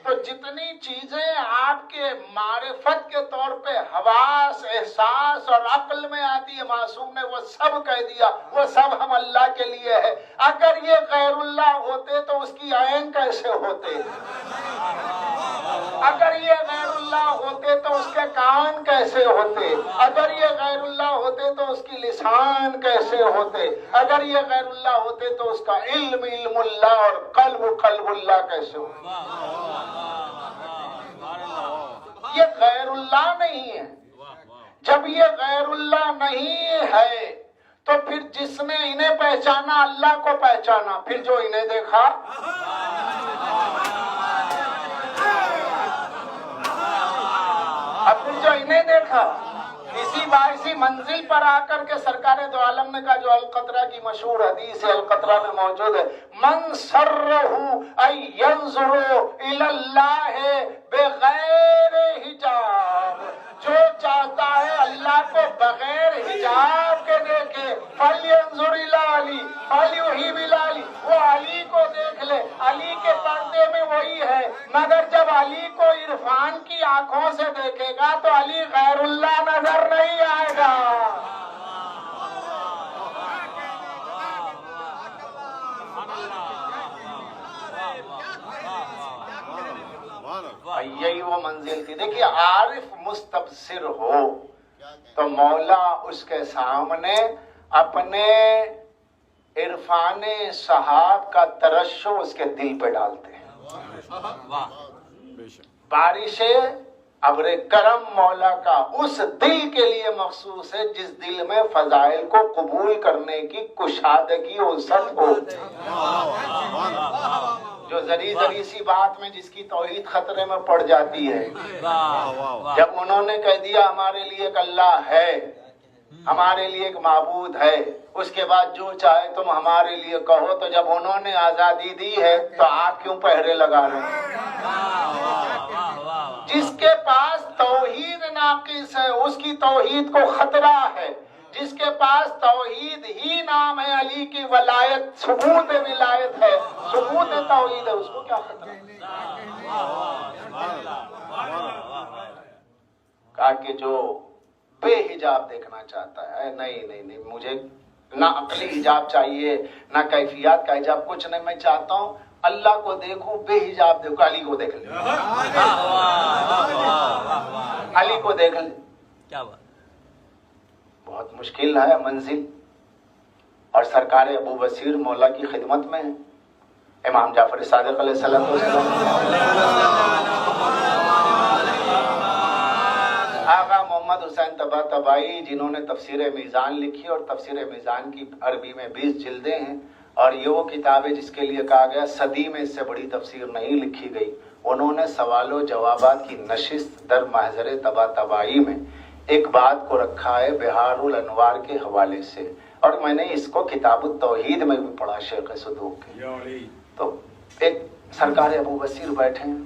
S1: تو جتنی چیزیں آپ کے معرفت کے طور پہ حواس، احساس اور عقل میں آتی ہے، معصوم نے وہ سب کہہ دیا، وہ سب ہم اللہ کے لیے ہے. اگر یہ غیر اللہ ہوتے تو اس کی عین کیسے ہوتے؟ اگر یہ غیر اللہ ہوتے تو اس کے کان کیسے ہوتے؟ اگر یہ غیر اللہ ہوتے تو اس کی لسان کیسے ہوتے؟ اگر یہ غیر اللہ ہوتے تو اس کا علم علم اللہ اور قلب قلب اللہ کیسے ہوتے؟ یہ غیر اللہ نہیں ہے. جب یہ غیر اللہ نہیں ہے تو پھر جس نے انہیں پہچانا اللہ کو پہچانا، پھر جو انہیں دیکھا اب پھر جو انہیں دیکھا. اسی باعثی منزل پر آ کر کے سرکار دو عالم نے کہا، جو القطرہ کی مشہور حدیث ہے، القطرہ میں موجود ہے، من سرہ ان ینظر الی اللہ بغیر حجاب، جو چاہتا ہے اللہ کو بغیر حجاب کے دیکھے، فلینظر الی علی فلیحب الی علی، وہ علی کو دیکھ لے، علی کے پردے میں وہی ہے. مگر جب علی کو عرفان کی آنکھوں سے دیکھے گا تو علی غیر اللہ نظر نہیں آئے گا. یہی وہ منزل تھی. دیکھیے، عارف مستبصر ہو تو مولا اس کے سامنے اپنے عرفان صحاب کا ترشح اس کے دل پہ ڈالتے ہیں. بارش ابر کرم مولا کا اس دل کے لیے مخصوص ہے جس دل میں فضائل کو قبول کرنے کی کشادگی وسعت ہو. جو ذری ذری سی بات میں جس کی توحید خطرے میں پڑ جاتی ہے. جب انہوں نے کہہ دیا ہمارے لیے ایک اللہ ہے، ہمارے لیے ایک معبود ہے، اس کے بعد جو چاہے تم ہمارے لیے کہو، تو جب انہوں نے آزادی دی ہے تو آپ کیوں پہرے لگا رہے ہیں؟ جس کے پاس توحید ناقص ہے اس کی توحید کو خطرہ ہے. جس کے پاس توحید ہی نام ہے، علی کی ولایت ثبوت ولایت ہے، ثبوت توحید ہے، اس کو کیا خطرہ؟ کہا کہ جو بے حجاب دیکھنا چاہتا ہے، نہیں مجھے نہ عقلی حجاب چاہیے نہ کیفیات کا حجاب، کچھ نہیں، میں چاہتا ہوں اللہ کو دیکھوں، بے حجاب دیکھو، علی کو دیکھ لیں، علی کو دیکھ لیں.
S2: کیا بات،
S1: بہت مشکل ہے منزل. اور سرکار ابو بصیر مولا کی خدمت میں امام جعفر صادق علیہ السلام آقا محمد حسین طباطبائی، جنہوں نے تفسیر میزان لکھی، اور تفسیر میزان کی عربی میں 20 جلدیں ہیں، اور یہ وہ کتاب ہے جس کے لیے کہا گیا صدی میں اس سے بڑی تفسیر نہیں لکھی گئی. انہوں نے سوال و جوابات کی نشست در محضر طباطبائی میں ایک بات کو رکھا ہے بہار الانوار کے حوالے سے، اور میں نے اس کو کتاب التوحید میں بھی پڑھا شیخ صدوق کے. تو ایک سرکار ابو بصیر بیٹھے ہیں،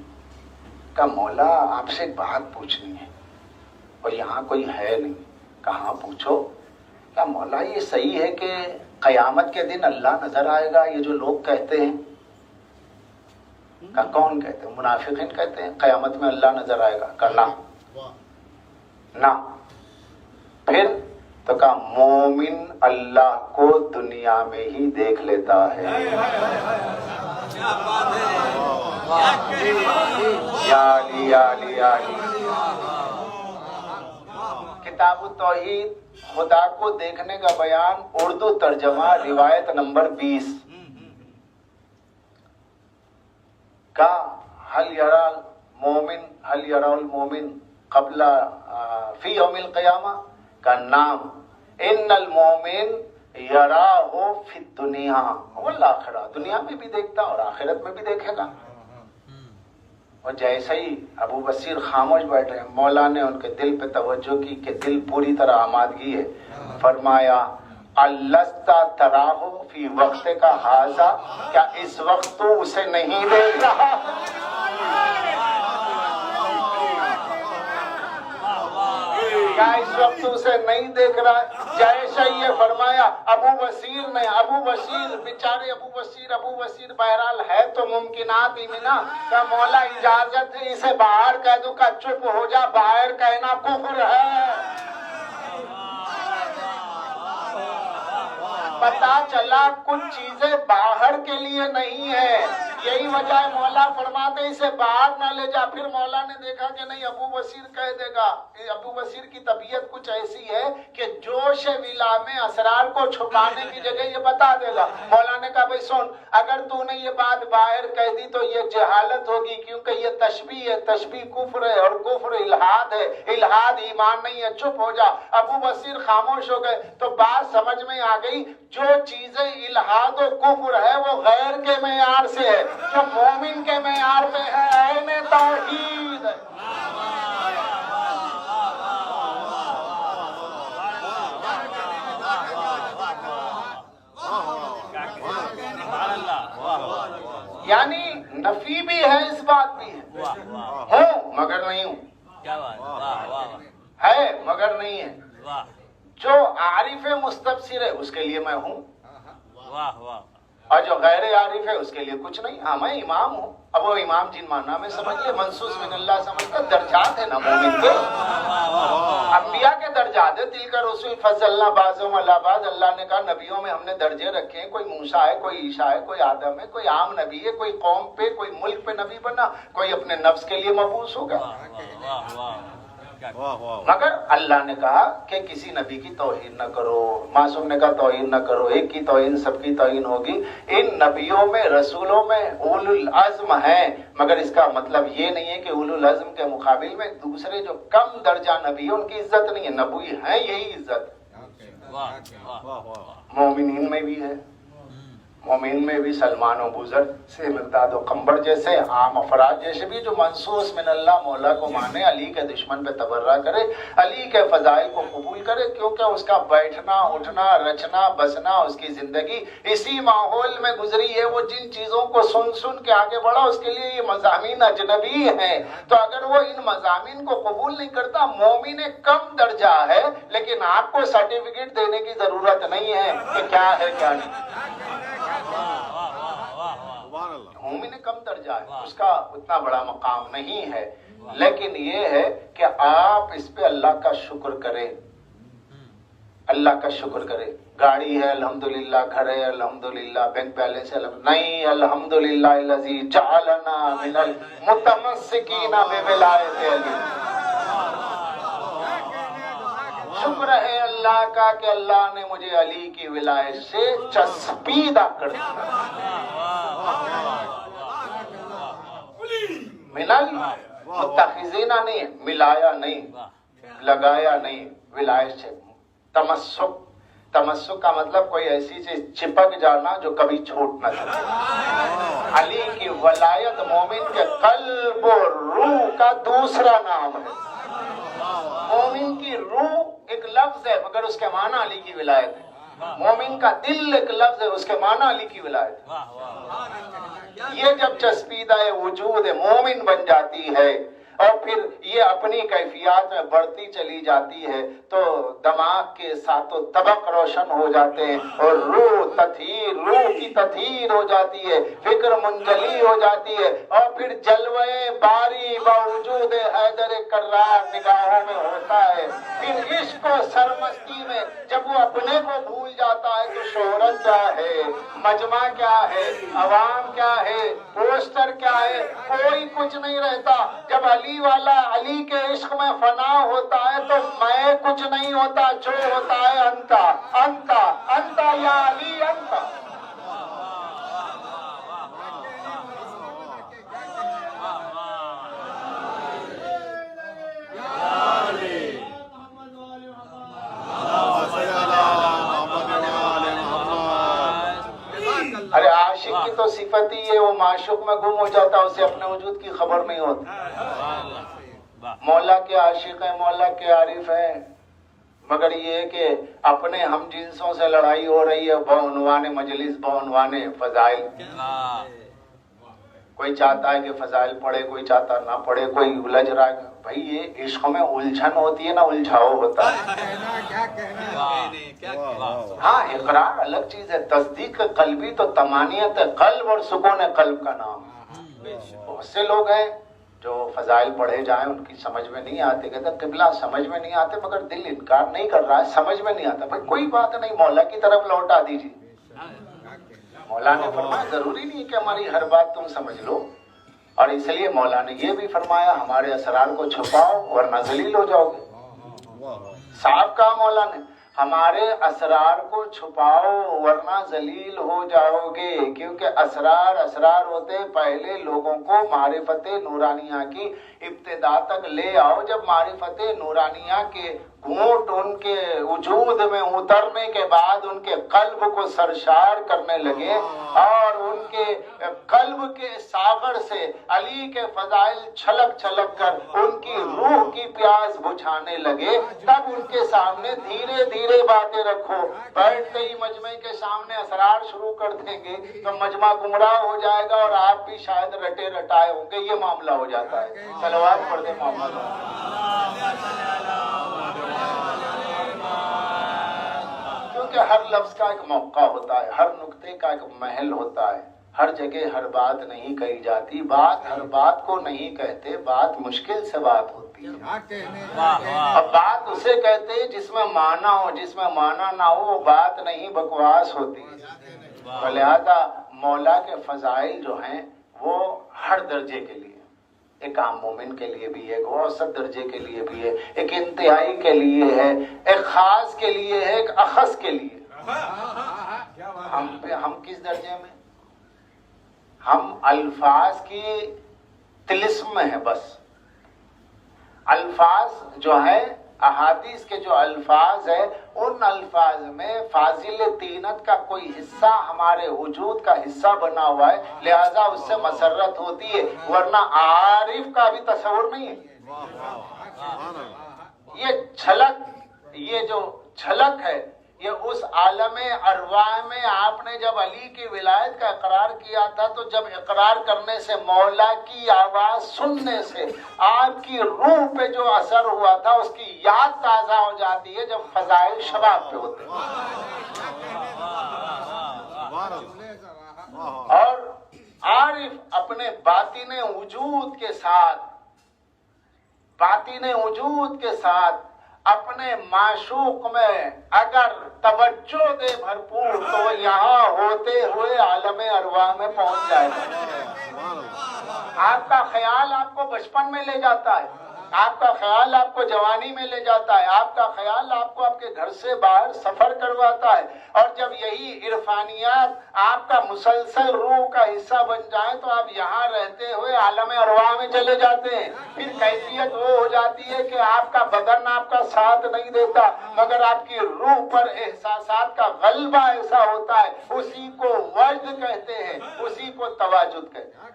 S1: کہا مولا آپ سے ایک بات پوچھنی ہے، اور یہاں کوئی ہے نہیں. کہاں پوچھو. کہا مولا یہ صحیح ہے کہ قیامت کے دن اللہ نظر آئے گا، یہ جو لوگ کہتے ہیں؟ کہا کون کہتے ہیں؟ منافقین کہتے ہیں قیامت میں اللہ نظر آئے گا. کہا نہ. پھر تو کہا مومن اللہ کو دنیا میں ہی دیکھ لیتا ہے. یا علی یا علی یا علی. کتاب التوحید خدا کو دیکھنے کا بیان، اردو ترجمہ، روایت نمبر 20 کا هل يرى المؤمن قبل فی یوم القیامہ کا نام ان المومن یراہو فی الدنیا والآخرہ، دنیا میں بھی دیکھتا اور آخرت میں بھی دیکھے گا۔ اور جیسے ہی ابو بصیر خاموش بیٹھے، مولا نے ان کے دل پہ توجہ کی کہ دل پوری طرح آمادگی ہے، فرمایا الَّسْتَ تَرَاهُ فی وقت کا ھذا، کیا اس وقت تو اسے نہیں دیکھ رہا؟ کیا اس وقت اسے نہیں دیکھ رہا ہے؟ جیسے یہ فرمایا ابو بصیر نے، ابو بصیر بیچارے ابو بصیر بہرحال ہے تو ممکنات ہی میں نا، کہ مولا اجازت ہے اسے باہر کہہ دوں، کا چپ ہو جا، باہر کہنا کفر ہے۔ پتا چلا کچھ چیزیں باہر کے لیے نہیں ہے، یہی وجہ ہے مولا فرماتے اسے باہر نہ لے جا۔ پھر مولا نے دیکھا کہ نہیں ابو بصیر کہہ دے گا، ابو بصیر کی طبیعت کچھ ایسی ہے کہ جوش ولا میں اسرار کو چھپانے کی جگہ یہ بتا دے گا۔ مولا نے کہا بھئی سن، اگر تو نے یہ بات باہر کہہ دی تو یہ جہالت ہوگی، کیونکہ یہ تشبیہ ہے، تشبیہ کفر ہے، اور کفر الحاد ہے، الحاد ایمان نہیں ہے، چپ ہو جا۔ ابو بصیر خاموش ہو گئے تو بات سمجھ میں آ گئی، جو چیزیں الحاد و کفر ہے وہ غیر کے معیار سے ہے، جو مومن کے معیار پہ ہے عین توحید ہے۔ یعنی نفی بھی ہے، اس بات بھی ہے، ہوں مگر نہیں ہوں، ہے مگر نہیں ہے۔ جو عارف مستبصر ہے اس کے لیے میں ہوں، اور جو غیر عارف ہے اس کے لیے کچھ نہیں۔ ہاں میں امام ہوں، اب وہ امام جن معنی میں سمجھ لے، منصوص من اللہ سمجھ کر، درجات ہے نا مومن کے، انبیاء کے درجات ہے، تلک رسول فضلنا بعضهم علی بعض۔ اللہ نے کہا نبیوں میں ہم نے درجے رکھے ہیں، کوئی موسیٰ ہے، کوئی عیسیٰ ہے، کوئی آدم ہے، کوئی عام نبی ہے، کوئی قوم پہ، کوئی ملک پہ نبی بنا، کوئی اپنے نفس کے لیے مبعوث ہوگا۔ مگر اللہ نے کہا کہ کسی نبی کی توہین نہ کرو، معصوم نے کہا توہین نہ کرو، ایک کی توہین سب کی توہین ہوگی۔ ان نبیوں میں رسولوں میں اولو العزم ہیں، مگر اس کا مطلب یہ نہیں ہے کہ اولو العزم کے مقابل میں دوسرے جو کم درجہ نبی ہیں ان کی عزت نہیں ہے، نبوی ہیں یہی عزت۔ مومنین میں بھی ہے، مومن میں بھی سلمان و بزرگ سے مقداد و قنبر جیسے عام افراد جیسے بھی جو منصوص من اللہ مولا کو مانے، علی کے دشمن پہ تبرہ کرے، علی کے فضائل کو قبول کرے، کیونکہ اس کا بیٹھنا اٹھنا رچنا بسنا اس کی زندگی اسی ماحول میں گزری ہے۔ وہ جن چیزوں کو سن سن کے آگے بڑھا اس کے لیے یہ مضامین اجنبی ہیں، تو اگر وہ ان مضامین کو قبول نہیں کرتا، مومن کم درجہ ہے، لیکن آپ کو سرٹیفکیٹ دینے کی ضرورت نہیں ہے کہ کیا ہے کیا نہیں۔ مومن کم درجہ ہے، اس کا اتنا بڑا مقام نہیں ہے، لیکن یہ ہے کہ آپ اس پہ اللہ کا شکر کریں، اللہ کا شکر کریں۔ گاڑی ہے الحمدللہ، گھر ہے الحمدللہ، بینک بیلنس ہے نہیں، الحمدللہ الذی جعلنا من المتمسکین بولایت علی۔ شکر ہے اللہ کا کہ اللہ نے مجھے علی کی ولایت سے چسپیدہ کر دیا، من المتخذین نہیں، ملایا نہیں، لگایا نہیں، ولایت سے تمسک۔ تمسک کا مطلب کوئی ایسی چیز چپک جانا جو کبھی چھوٹ نہ سکے۔ علی کی ولایت مومن کے قلب و روح کا دوسرا نام ہے۔ مومن کی روح ایک لفظ ہے مگر اس کے معنی علی کی ولایت ہے، مومن کا دل ایک لفظ ہے اس کے معنی علی کی ولایت ہے۔ یہ جب چسپیدہ وجود مومن بن جاتی ہے اور پھر یہ اپنی کیفیات میں بڑھتی چلی جاتی ہے تو دماغ کے ساتوں طبق روشن ہو جاتے ہیں، اور روح کی تطہیر ہو جاتی ہے، فکر منجلی ہو جاتی ہے، اور پھر جلوے باری باوجود حیدر کرار نگاہوں میں ہوتا ہے۔ پھر عشق و سرمستی میں جب وہ اپنے کو بھول جاتا ہے تو شہرت کیا ہے، مجمع کیا ہے، عوام کیا ہے، پوسٹر کیا ہے، کوئی کچھ نہیں رہتا۔ جب علی والا علی کے عشق میں فنا ہوتا ہے تو میں کچھ نہیں ہوتا، جو ہوتا ہے انتا انتا انتا یا علی انتا۔ تو صفت ہی ہے، وہ معشوق میں گم ہو جاتا ہے، اسے اپنے وجود کی خبر نہیں ہوتی۔ مولا کے عاشق ہیں، مولا کے عارف ہیں، مگر یہ ہے کہ اپنے ہم جنسوں سے لڑائی ہو رہی ہے بعنوان مجلس، بعنوان فضائل۔ کوئی چاہتا ہے کہ فضائل پڑھے، کوئی چاہتا نہ پڑھے، کوئی الجھ رہا ہے۔ بھائی یہ عشق میں الجھن ہوتی ہے نہ الجھاؤ ہوتا ہے۔ ہاں اقرار الگ چیز ہے، تصدیق قلبی تو طمانینت قلب اور سکون قلب کا نام ہے۔ بہت سے لوگ ہیں جو فضائل پڑھے جائیں ان کی سمجھ میں نہیں آتے، کہتے ہیں قبلہ سمجھ میں نہیں آتے، مگر دل انکار نہیں کر رہا ہے، سمجھ میں نہیں آتا۔ بھائی کوئی بات نہیں، مولا کی طرف لوٹا دیجیے۔ مولا نے فرمایا ضروری نہیں کہ ہماری ہر بات تم سمجھ لو، اور اس لیے مولا نے یہ بھی فرمایا ہمارے اسرار کو چھپاؤ ورنہ ذلیل ہو جاؤ گے۔ صاحب کہا مولا نے ہمارے اسرار کو چھپاؤ ورنہ ذلیل ہو جاؤ گے، کیونکہ اسرار ہوتے پہلے لوگوں کو معرفت نورانیہ کی ابتدا تک لے آؤ۔ جب معرفت نورانیہ کے گھونٹ ان کے وجود میں اترنے کے بعد ان کے قلب کو سرشار کرنے لگے اور ان کے قلب کے ساغر سے علی کے فضائل چھلک چھلک کر ان کی روح کی پیاس بجھانے لگے، تب ان کے سامنے دھیرے دھیرے باتیں رکھو۔ بیٹھتے ہی مجمع کے سامنے اسرار شروع کر دیں گے تو مجمع گمراہ ہو جائے گا اور آپ بھی شاید رٹے رٹائے ہوں گے، یہ معاملہ ہو جاتا ہے۔ صلوات پڑھ دیں محمد۔ کیونکہ ہر لفظ کا ایک موقع ہوتا ہے، ہر نقطے کا ایک محل ہوتا ہے، ہر جگہ ہر بات نہیں کہی جاتی، بات ہر بات کو نہیں کہتے، بات مشکل سے بات ہوتی ہے۔ اب بات اسے کہتے ہیں جس میں معنی ہو، جس میں معنی نہ ہو وہ بات نہیں، بکواس ہوتی ہے۔ لہذا مولا کے فضائل جو ہیں وہ ہر درجے کے لیے، ایک عام مومن کے لیے بھی ہے، ایک اوسط درجے کے لیے بھی ہے، ایک انتہائی کے لیے ہے، ایک خاص کے لیے ہے، ایک اخص کے لیے۔ ہم کس درجے میں؟ ہم الفاظ کی طلسم میں ہیں بس۔ الفاظ جو ہیں احادیث کے جو الفاظ ہیں ان الفاظ میں فاضل طینت کا کوئی حصہ ہمارے وجود کا حصہ بنا ہوا ہے، لہذا اس سے مسرت ہوتی ہے، ورنہ عارف کا بھی تصور نہیں ہے۔ یہ جو جھلک ہے یہ اس عالم ارواح میں آپ نے جب علی کی ولایت کا اقرار کیا تھا تو جب اقرار کرنے سے مولا کی آواز سننے سے آپ کی روح پہ جو اثر ہوا تھا اس کی یاد تازہ ہو جاتی ہے جب فضائل شباب پہ ہوتے ہیں۔ اور عارف اپنے باطن وجود کے ساتھ اپنے معشوق میں اگر توجہ دے بھرپور تو وہ یہاں ہوتے ہوئے عالم ارواح میں پہنچ جائے گا۔ آپ کا خیال آپ کو بچپن میں لے جاتا ہے، آپ کا خیال آپ کو جوانی میں لے جاتا ہے، آپ کا خیال آپ کو آپ کے گھر سے باہر سفر کرواتا ہے، اور جب یہی عرفانیات آپ کا مسلسل روح کا حصہ بن جائیں تو آپ یہاں رہتے ہوئے عالم ارواح میں چلے جاتے ہیں۔ پھر کیفیت وہ ہو جاتی ہے کہ آپ کا بدن آپ کا ساتھ نہیں دیتا مگر آپ کی روح پر احساسات کا غلبہ ایسا ہوتا ہے، اسی کو وجد کہتے ہیں، اسی کو تواجد کہتے ہیں۔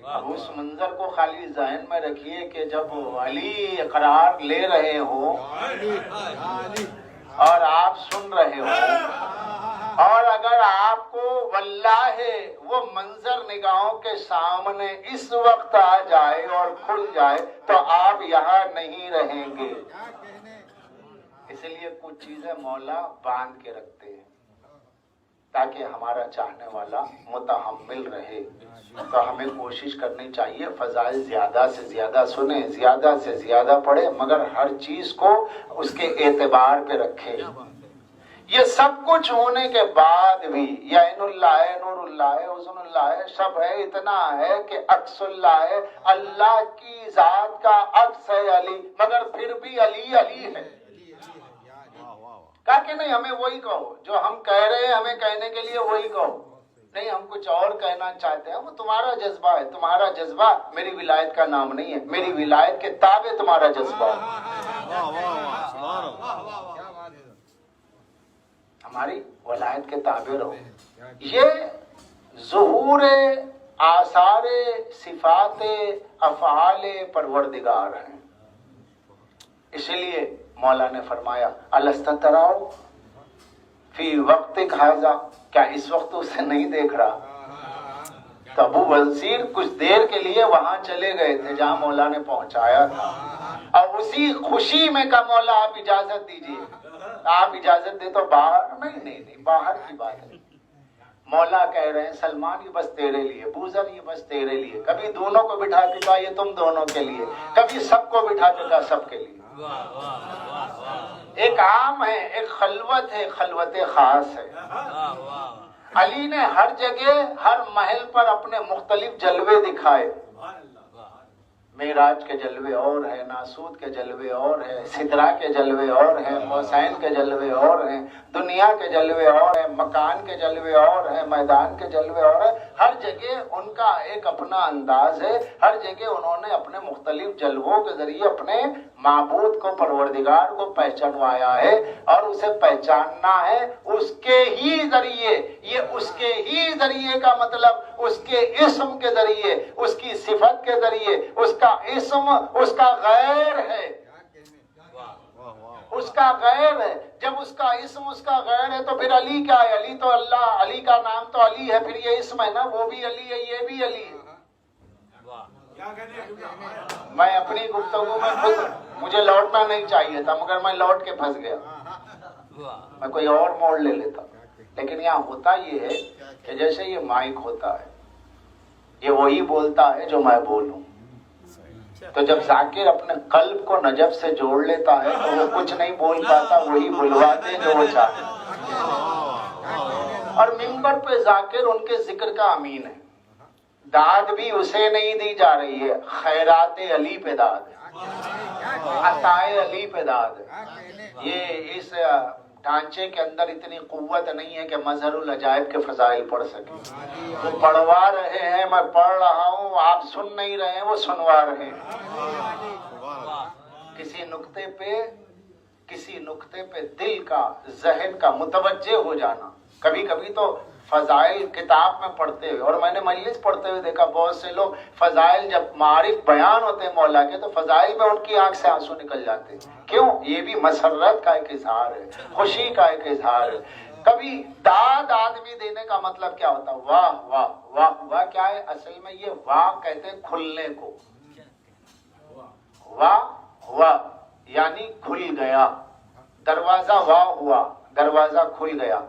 S1: اب اس منظر کو خالی ذہن میں رکھیے کہ جب علی اقرار لے رہے ہو اور آپ سن رہے ہو، اور اگر آپ کو واللہ وہ منظر نگاہوں کے سامنے اس وقت آ جائے اور کھل جائے تو آپ یہاں نہیں رہیں گے۔ اس لیے کچھ چیزیں مولا باندھ کے رکھتے ہیں تاکہ ہمارا چاہنے والا متحمل رہے۔ تو ہمیں کوشش کرنی چاہیے فضائل زیادہ سے زیادہ سنیں، زیادہ سے زیادہ پڑھیں، مگر ہر چیز کو اس کے اعتبار پہ رکھیں۔ یہ سب کچھ ہونے کے بعد بھی یا عین اللہ ہے، نور اللہ ہے، حسن اللہ ہے، سب ہے، اتنا ہے کہ عکس اللہ ہے، اللہ کی ذات کا عکس ہے علی، مگر پھر بھی علی علی ہے۔ کہا کہ نہیں ہمیں وہی کہو جو ہم کہہ رہے ہیں، ہمیں کہنے کے لیے وہی کہو، نہیں ہم کچھ اور کہنا چاہتے ہیں، وہ تمہارا جذبہ ہے، تمہارا جذبہ میری ولایت کا نام نہیں ہے، میری ولایت کے تابع تمہارا جذبہ ہے۔ ہماری ولایت کے تابع رہو. یہ ظہور آثار صفات افعال پروردگار ہیں. اسی لیے مولا نے فرمایا الست تراؤ فی وقت ھذا، کیا اس وقت اسے نہیں دیکھ رہا؟ تو ابو بصیر کچھ دیر کے لیے وہاں چلے گئے تھے جہاں مولا نے پہنچایا تھا، اور اسی خوشی میں کہا مولا آپ اجازت دیجیے. آپ اجازت دے تو باہر نہیں باہر کی بات ہے. مولا کہہ رہے ہیں سلمان یہ بس تیرے لیے، بوذر یہ بس تیرے لیے. کبھی دونوں کو بٹھا کے کہا یہ تم دونوں کے لیے، کبھی سب کو بٹھا کے کہا سب کے لیے. ایک عام ہے، ایک خلوت ہے، خلوت خاص ہے. علی نے ہر جگہ ہر محل پر اپنے مختلف جلوے دکھائے. معراج کے جلوے اور ہیں، ناسوت کے جلوے اور ہیں، سدرا کے جلوے اور ہیں، حسین کے جلوے اور ہیں، دنیا کے جلوے اور ہیں، مکان کے جلوے اور ہیں، میدان کے جلوے اور ہیں. ہر جگہ ان کا ایک اپنا انداز ہے. ہر جگہ انہوں نے اپنے مختلف جلووں کے ذریعے اپنے معبود کو، پروردگار کو پہچانوایا ہے، اور اسے پہچاننا ہے اس کے ہی ذریعے. یہ اس کے ہی ذریعے کا مطلب اس کے اسم کے ذریعے، اس کی صفت کے ذریعے. اس کا اسم اس کا غیر ہے، اس کا غیر ہے. جب اس کا اسم اس کا غیر ہے تو پھر علی کیا ہے؟ علی تو اللہ، علی کا نام تو علی ہے، پھر یہ اسم ہے نا، وہ بھی علی ہے یہ بھی علی ہے. میں اپنی گفتگو میں مجھے لوٹنا نہیں چاہیے تھا مگر میں لوٹ کے پھنس گیا. میں کوئی اور موڑ لے لیتا. لیکن یہاں ہوتا یہ ہے کہ جیسے یہ مائک ہوتا ہے، یہ وہی بولتا ہے جو میں بولوں. تو جب ذاکر اپنے قلب کو نجف سے جوڑ لیتا ہے تو وہ کچھ نہیں بول پاتا، وہی بلواتے جو وہ چاہتے. اور ممبر پہ ذاکر ان کے ذکر کا امین ہے. داد بھی اسے نہیں دی جا رہی ہے، خیرات علی پہ داد ہے، عطائے علی پہ داد ہے. یہ اس ڈھانچے کے اندر اتنی قوت نہیں ہے کہ مظہر العجائب کے فضائل پڑھ سکے. وہ پڑھوا رہے ہیں، میں پڑھ رہا ہوں، آپ سن نہیں رہے ہیں، وہ سنوا رہے ہیں. کسی نقطے پہ دل کا، ذہن کا متوجہ ہو جانا. کبھی کبھی تو فضائل کتاب میں پڑھتے ہوئے، اور میں نے مجلس پڑھتے ہوئے دیکھا بہت سے لوگ فضائل جب معارف بیان ہوتے ہیں مولا کے تو فضائل میں ان کی آنکھ سے آنسو نکل جاتے ہیں. کیوں؟ یہ بھی مسرت کا ایک اظہار ہے، خوشی کا ایک اظہار ہے. کبھی داد آدمی دینے کا مطلب کیا ہوتا ہے؟ واہ واہ واہ واہ کیا ہے؟ اصل میں یہ واہ کہتے ہیں کھلنے کو. واہ ہوا یعنی کھل گیا، دروازہ واہ ہوا، دروازہ کھل گیا.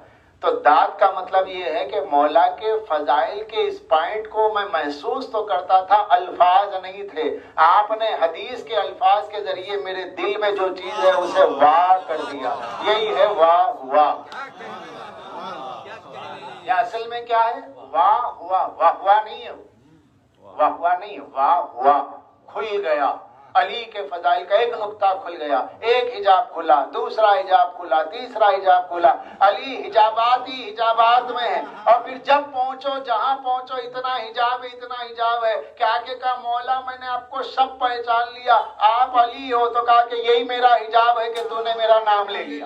S1: تو داد کا مطلب یہ ہے کہ مولا کے فضائل کے اس پوائنٹ کو میں محسوس تو کرتا تھا، الفاظ نہیں تھے. آپ نے حدیث کے الفاظ کے ذریعے میرے دل میں جو چیز ہے اسے واہ کر دیا. یہی ہے واہ ہوا. یا اصل میں کیا ہے؟ واہ ہوا. واہ ہوا نہیں ہے، واہ ہوا نہیں ہے، واہ ہوا، کھل گیا. علی کے فضائل کا ایک نقطہ کھل گیا، ایک حجاب کھلا، دوسرا حجاب کھلا، تیسرا حجاب کھلا. علی حجابات ہی حجابات میں ہے. اور پھر جب پہنچو جہاں پہنچو اتنا حجاب ہے، اتنا حجاب ہے کہ آگے کا مولا میں نے آپ کو سب پہچان لیا، آپ علی ہو. تو کہا کہ یہی میرا حجاب ہے کہ تو نے میرا نام لے لیا.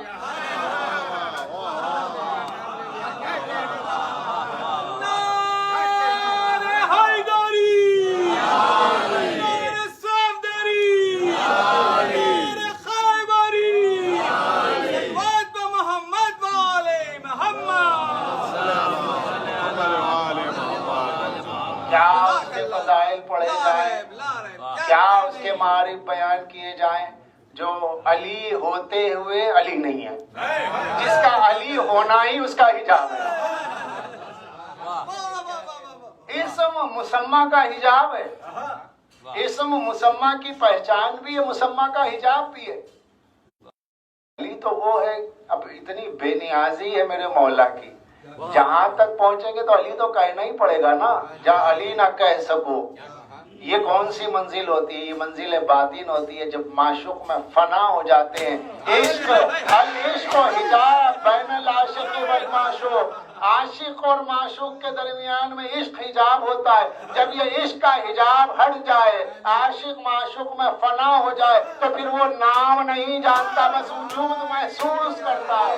S1: کیا اس کے فضائل پڑھے جائیں، کیا اس کے معارف بیان کیے جائیں جو علی ہوتے ہوئے علی نہیں ہے، جس کا علی ہونا ہی اس کا حجاب ہے. اسم مسمہ کا حجاب ہے، اسم مسمہ کی پہچان بھی ہے، مسمہ کا حجاب بھی ہے. علی تو وہ ہے، اب اتنی بے نیازی ہے میرے مولا کی، جہاں تک پہنچیں گے تو علی تو کہنا ہی پڑے گا نا. جہاں علی نہ کہہ سکو، یہ کون سی منزل ہوتی ہے؟ یہ منزل باطن ہوتی ہے جب معشوق میں فنا ہو جاتے ہیں. عشق، العشق حجاب بین العاشق والمعشوق. عاشق اور معشوق کے درمیان میں عشق حجاب ہوتا ہے. جب یہ عشق کا حجاب ہٹ جائے، عاشق معشوق میں فنا ہو جائے تو پھر وہ نام نہیں جانتا، بس وجود محسوس کرتا ہے.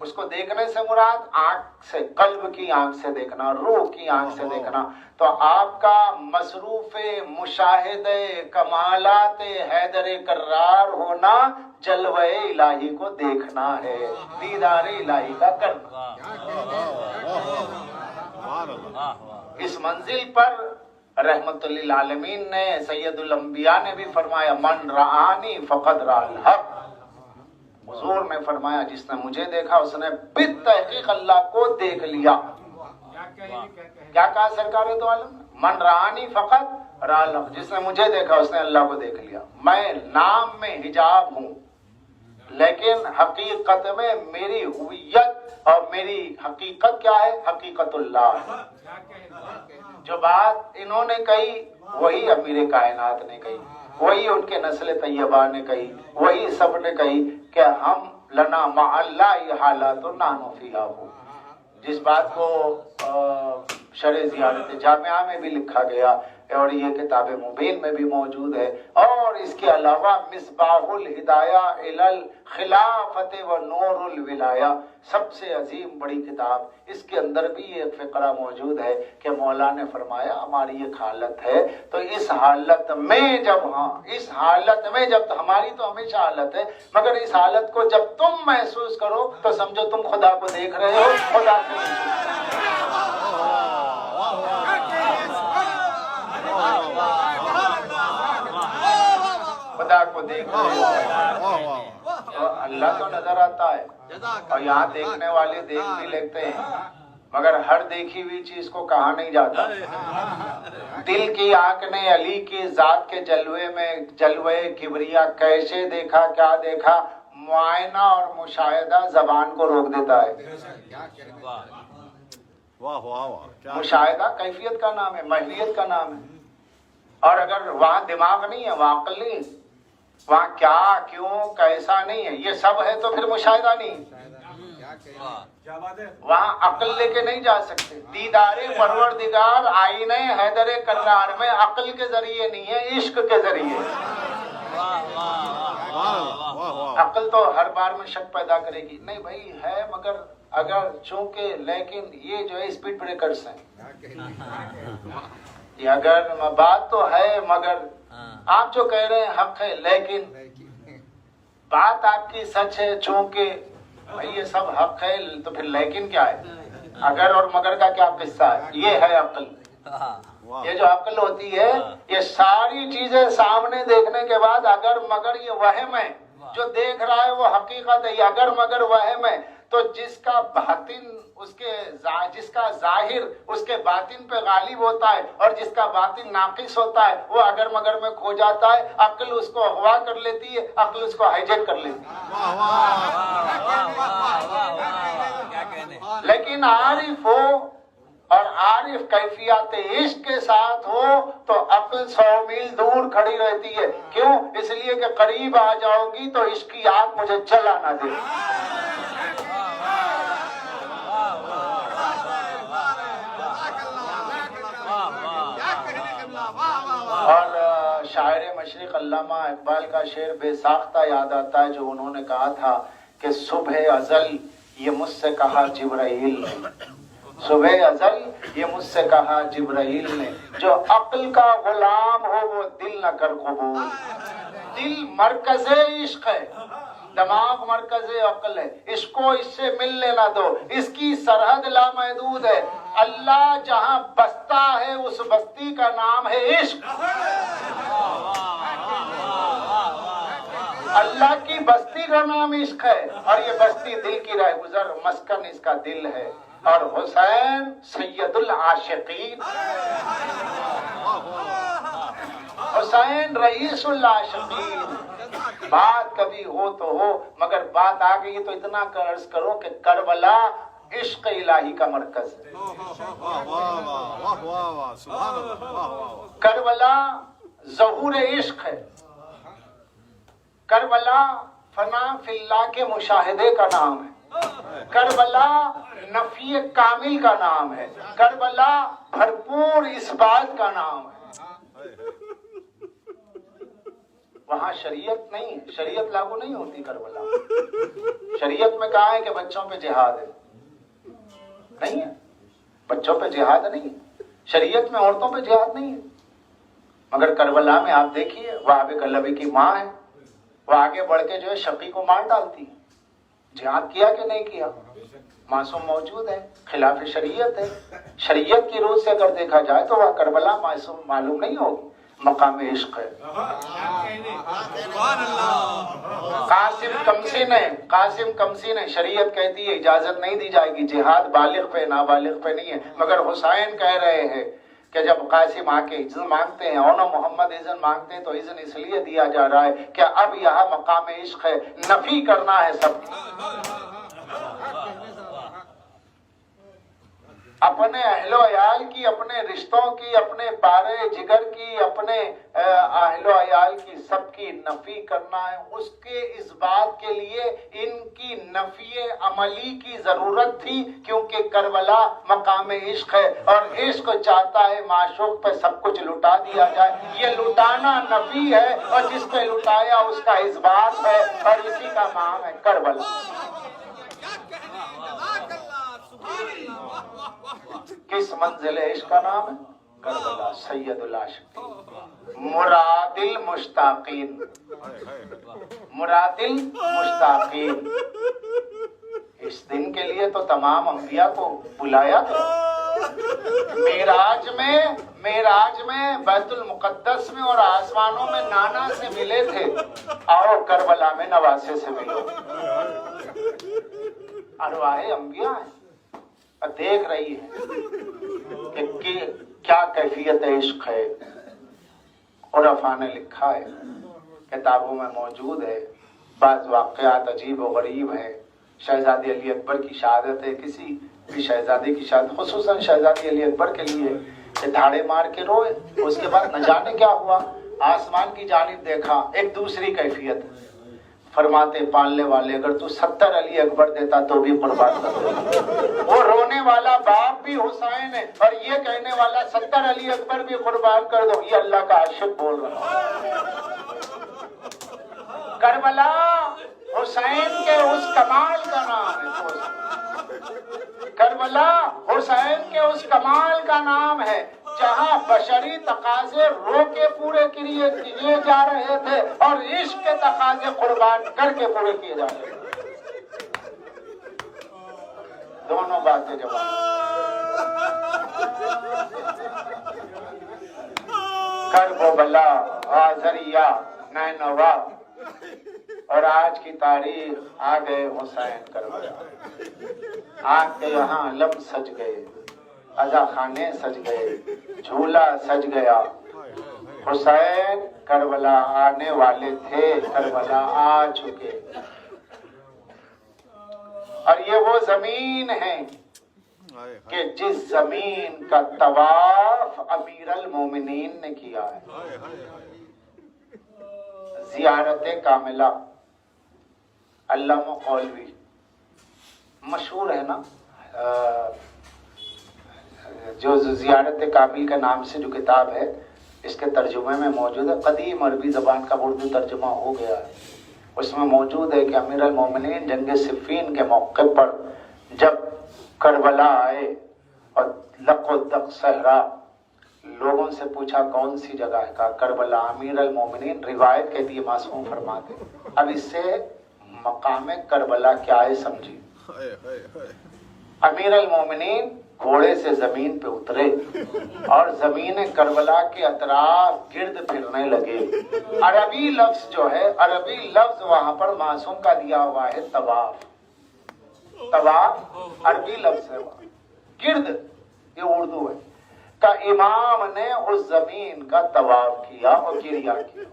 S1: اس کو دیکھنے سے مراد آنکھ سے، قلب کی آنکھ سے دیکھنا، روح کی آنکھ سے دیکھنا. تو آپ کا مصروف مشاہدہ کمالات حیدر کرار ہونا جلوہ الہی کو دیکھنا ہے، دیدار الہی کا کرنا. اس منزل پر رحمت للعالمین نے، سید الانبیاء نے بھی فرمایا من رآنی فقد رأى الحق. حضور نے فرمایا جس نے مجھے دیکھا اس نے بالتحقیق اللہ کو دیکھ لیا. کیا کہا سرکار دو عالم؟ من رآنی فقد رأى الحق، جس نے مجھے دیکھا اس نے اللہ کو دیکھ لیا. میں نام میں حجاب ہوں لیکن حقیقت میں میری ہویت اور میری حقیقت کیا ہے؟ حقیقت اللہ ہے. جو بات انہوں نے کہی وہی امیر کائنات نے کہی، وہی ان کے نسل طیبہ نے کہی، وہی سب نے کہی کہ ہم لنا مع اللہ حالات نحن فیہا ہو. جس بات کو شرح زیارت جامعہ میں بھی لکھا گیا اور یہ کتاب مبین میں بھی موجود ہے. اور اس کے علاوہ مصباح الہدایہ الی الخلافت و نور الولایہ، سب سے عظیم بڑی کتاب، اس کے اندر بھی ایک فقرہ موجود ہے کہ مولا نے فرمایا ہماری ایک حالت ہے، تو اس حالت میں جب اس حالت میں جب ہماری تو ہمیشہ حالت ہے، مگر اس حالت کو جب تم محسوس کرو تو سمجھو تم خدا کو دیکھ رہے ہو، خدا سے خدا کو دیکھ رہے ہو. اللہ تو نظر آتا ہے اور یہاں دیکھنے والے دیکھ بھی لیتے ہیں، مگر ہر دیکھی ہوئی چیز کو کہا نہیں جاتا. دل کی آنکھ نے علی کی ذات کے جلوے میں جلوے کبریا کیسے دیکھا، کیا دیکھا، معائنہ اور مشاہدہ زبان کو روک دیتا ہے. مشاہدہ کیفیت کا نام ہے، ماہیت کا نام ہے. اور اگر وہاں دماغ نہیں ہے، وہاں عقل نہیں ہے، وہاں کیا کیوں کیسا نہیں ہے، یہ سب ہے تو پھر مشاہدہ نہیں. وہاں عقل لے کے نہیں جا سکتے. دیدار پروردگار آئینہ حیدر کرار میں عقل کے ذریعے نہیں ہے، عشق کے ذریعے. عقل تو ہر بار میں شک پیدا کرے گی، نہیں بھائی ہے مگر اگر چونکہ لیکن یہ جو ہے اسپیڈ بریکرز ہیں، یہ اگر بات تو ہے مگر آپ جو کہہ رہے ہیں حق ہے، لیکن بات آپ کی سچ ہے چونکہ بھائی یہ سب حق ہے تو پھر لیکن کیا ہے؟ اگر اور مگر کا کیا قصہ ہے؟ یہ ہے عقل. یہ جو عقل ہوتی ہے یہ ساری چیزیں سامنے دیکھنے کے بعد اگر مگر یہ وہم ہے، جو دیکھ رہا ہے وہ حقیقت ہے، یہ اگر مگر وہم ہے، تو جس کا باطن جس کا ظاہر اس کے باطن پہ غالب ہوتا ہے اور جس کا باطن ناقص ہوتا ہے وہ اگر مگر میں کھو جاتا ہے. عقل اس کو اغوا کر لیتی ہے، عقل اس کو ہائیجیک کر لیتی ہے. لیکن عارف ہو اور عارف کیفیات عشق کے ساتھ ہو تو عقل 100 میل دور کھڑی رہتی ہے. کیوں؟ اس لیے کہ قریب آ جاؤ گی تو عشق کی آگ مجھے جلا نہ دے. اور شاعر مشرق علامہ اقبال کا شعر بے ساختہ یاد آتا ہے جو انہوں نے کہا تھا کہ صبح ازل یہ مجھ سے کہا جبرائیل نے، صبح ازل یہ مجھ سے کہا جبرائیل نے، جو عقل کا غلام ہو وہ دل نہ کر قبول. دل مرکز عشق ہے، دماغ مرکز عقل ہے، اس کو اس سے ملنے نہ دو، اس کی سرحد لامحدود ہے. اللہ جہاں بستا ہے اس بستی کا نام ہے عشق. اللہ کی بستی کا نام عشق ہے اور یہ بستی دل کی رہ گزر مسکن اس کا دل ہے. اور حسین سید العاشقین، حسین رئیس العاشقین. بات کبھی ہو تو ہو مگر بات آ گئی تو اتنا عرض کرو کہ کربلا عشق الہی کا مرکز ہے. کربلا ظہور عشق ہے، کربلا فنا فی اللہ کے مشاہدے کا نام ہے، کربلا نفی کامل کا نام ہے، کربلا بھرپور اثبات کا نام ہے. وہاں شریعت نہیں ہے، شریعت لاگو نہیں ہوتی کربلا۔ شریعت میں کہا ہے کہ بچوں پہ جہاد ہے؟ نہیں ہے، بچوں پہ جہاد نہیں ہے، شریعت میں عورتوں پہ جہاد نہیں ہے۔ مگر کربلا میں آپ دیکھیے وہاں پہ کلبی کی ماں ہے، وہ آگے بڑھ کے جو ہے شقی کو مار ڈالتی ہے۔ جہاد کیا کہ نہیں کیا؟ معصوم موجود ہے، خلاف شریعت ہے۔ شریعت کی روح سے اگر دیکھا جائے تو وہ کربلا معصوم معلوم نہیں ہوگی، مقام عشق ہے۔
S2: سبحان اللہ۔
S1: قاسم کمسی نے شریعت کہتی ہے اجازت نہیں دی جائے گی، جہاد بالغ پہ نابالغ پہ نہیں ہے۔ مگر حسین کہہ رہے ہیں کہ جب قاسم آ کے اذن مانگتے ہیں، اور محمد اذن مانگتے ہیں، تو اذن اس لیے دیا جا رہا ہے کہ اب یہاں مقام عشق ہے، نفی کرنا ہے سب کی، اپنے اہل و عیال کی، اپنے رشتوں کی، اپنے بارے جگر کی، اپنے اہل و عیال کی، سب کی نفی کرنا ہے۔ اس کے اس بات کے لیے ان کی نفی عملی کی ضرورت تھی، کیونکہ کربلا مقام عشق ہے اور عشق چاہتا ہے معشوق پہ سب کچھ لٹا دیا جائے۔ یہ لٹانا نفی ہے اور جس پہ لٹایا اس کا اس بات ہے، اور اسی کا نام ہے کربلا۔ کس منزل عشق کا نام ہے؟ کربلا، سید العاشقین، مراد المشتاقین، مراد المشتاقین۔ اس دن کے لیے تو تمام انبیاء کو بلایا تھا۔ معراج میں بیت المقدس میں اور آسمانوں میں نانا سے ملے تھے، آؤ کربلا میں نواسے سے ملو۔ ارواح انبیاء ہیں، دیکھ رہی ہے کہ کیا کیفیت عشق ہے۔ عرفاء نے لکھا ہے، کتابوں میں موجود ہے، بعض واقعات عجیب و غریب ہیں۔ شہزادی علی اکبر کی شہادت ہے، کسی بھی شہزادی کی شہادت، خصوصاً شہزادی علی اکبر کے لیے، کہ دھاڑے مار کے روئے۔ اس کے بعد نہ جانے کیا ہوا، آسمان کی جانب دیکھا، ایک دوسری کیفیت۔ فرماتے پالنے والے اگر تو 70 علی اکبر دیتا تو بھی قربان کر دیتا۔ وہ رونے والا باپ بھی حسین ہے اور یہ کہنے والا 70 علی اکبر بھی قربان کر دو۔ یہ اللہ کا عاشق بول رہا ہے۔ کربلا حسین کے اس کمال کا نام ہے، کربلا حسین کے اس کمال کا نام ہے جہاں بشری تقاضے رو کے پورے کیے جا رہے تھے اور عشق کے تقاضے قربان کر کے پورے کیے جا رہے تھے۔ دونوں باتیں جواب۔ کرب و بلا، آزریہ، نینوا، اور آج کی تاریخ آ گئے حسین کربلا۔ آگ کے یہاں لب سج گئے، عزا خانے سج گئے، جھولا سج گیا۔ حسین کربلا آنے والے تھے، کربلا آ چکے۔ اور یہ وہ زمین ہے کہ جس زمین کا طواف امیر المومنین نے کیا ہے۔ زیارت کاملہ، علامہ قولوی مشہور ہے نا، جو زیارت کامل کے نام سے جو کتاب ہے، اس کے ترجمے میں موجود ہے، قدیم عربی زبان کا اردو ترجمہ ہو گیا ہے۔ اس میں موجود ہے کہ امیر المومنین جنگ صفین کے موقع پر جب کربلا آئے اور لق و دق صحرا، لوگوں سے پوچھا کون سی جگہ ہے، کہا کربلا۔ امیر المومنین روایت کہتی ہے، معصوم فرماتے، اب اس سے مقام کربلا کیا ہے سمجھی۔ امیر المومنین گھوڑے سے زمین پہ اترے اور زمین کربلا کے اطراف گرد پھرنے لگے۔ عربی لفظ جو ہے، عربی لفظ وہاں پر معصوم کا دیا ہوا ہے طواف۔ طواف عربی لفظ ہے، وہاں گرد، یہ اردو ہے، کہ امام نے اس زمین کا طواف کیا اور گریا کیا۔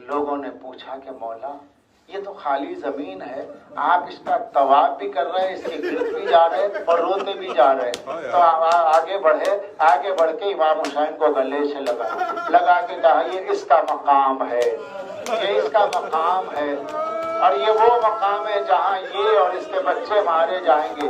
S1: لوگوں نے پوچھا کہ مولا یہ تو خالی زمین ہے، آپ اس کا طواف بھی کر رہے ہیں، اس کے گرد بھی جا رہے ہیں اور روتے بھی جا رہے ہیں۔ تو آگے بڑھ کے امام حسین کو گلے سے لگا کے کہا یہ اس کا مقام ہے، یہ اس کا مقام ہے، اور یہ وہ مقام ہے جہاں یہ اور اس کے بچے مارے جائیں گے۔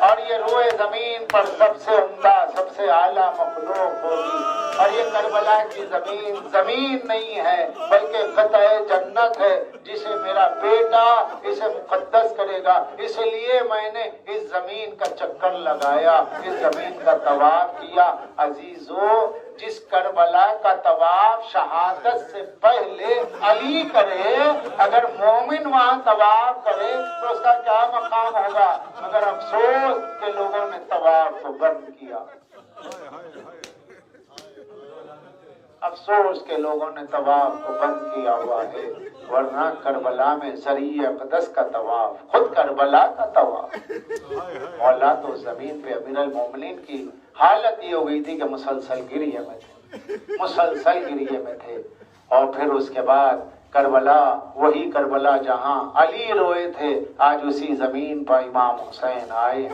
S1: اور یہ روئے زمین پر سب سے عمدہ سب سے اعلیٰ مخلوق ہوگی، اور یہ کربلا کی زمین زمین نہیں ہے بلکہ قطع جنت ہے، جسے میرا بیٹا اسے مقدس کرے گا۔ اس لیے میں نے اس زمین کا چکر لگایا، اس زمین کا طواف کیا۔ عزیزو، جس کربلا کا طواف شہادت سے پہلے علی کرے، اگر مومن وہاں طواف کرے تو اس کا کیا مقام ہوگا؟ مگر افسوس کہ لوگوں نے طواف کو بند کیا، افسوس کہ لوگوں نے طواف کو بند کیا ہوا ہے، ورنہ کربلا میں ذریعہ اقدس کا طواف، خود کربلا کا طواف۔ مولا تو زمین پہ امیر المومنین کی حالت یہ ہو گئی تھی کہ مسلسل گریے میں تھے، مسلسل گریے میں تھے۔ اور پھر اس کے بعد کربلا، وہی کربلا جہاں علی روئے تھے، آج اسی زمین پر امام حسین آئے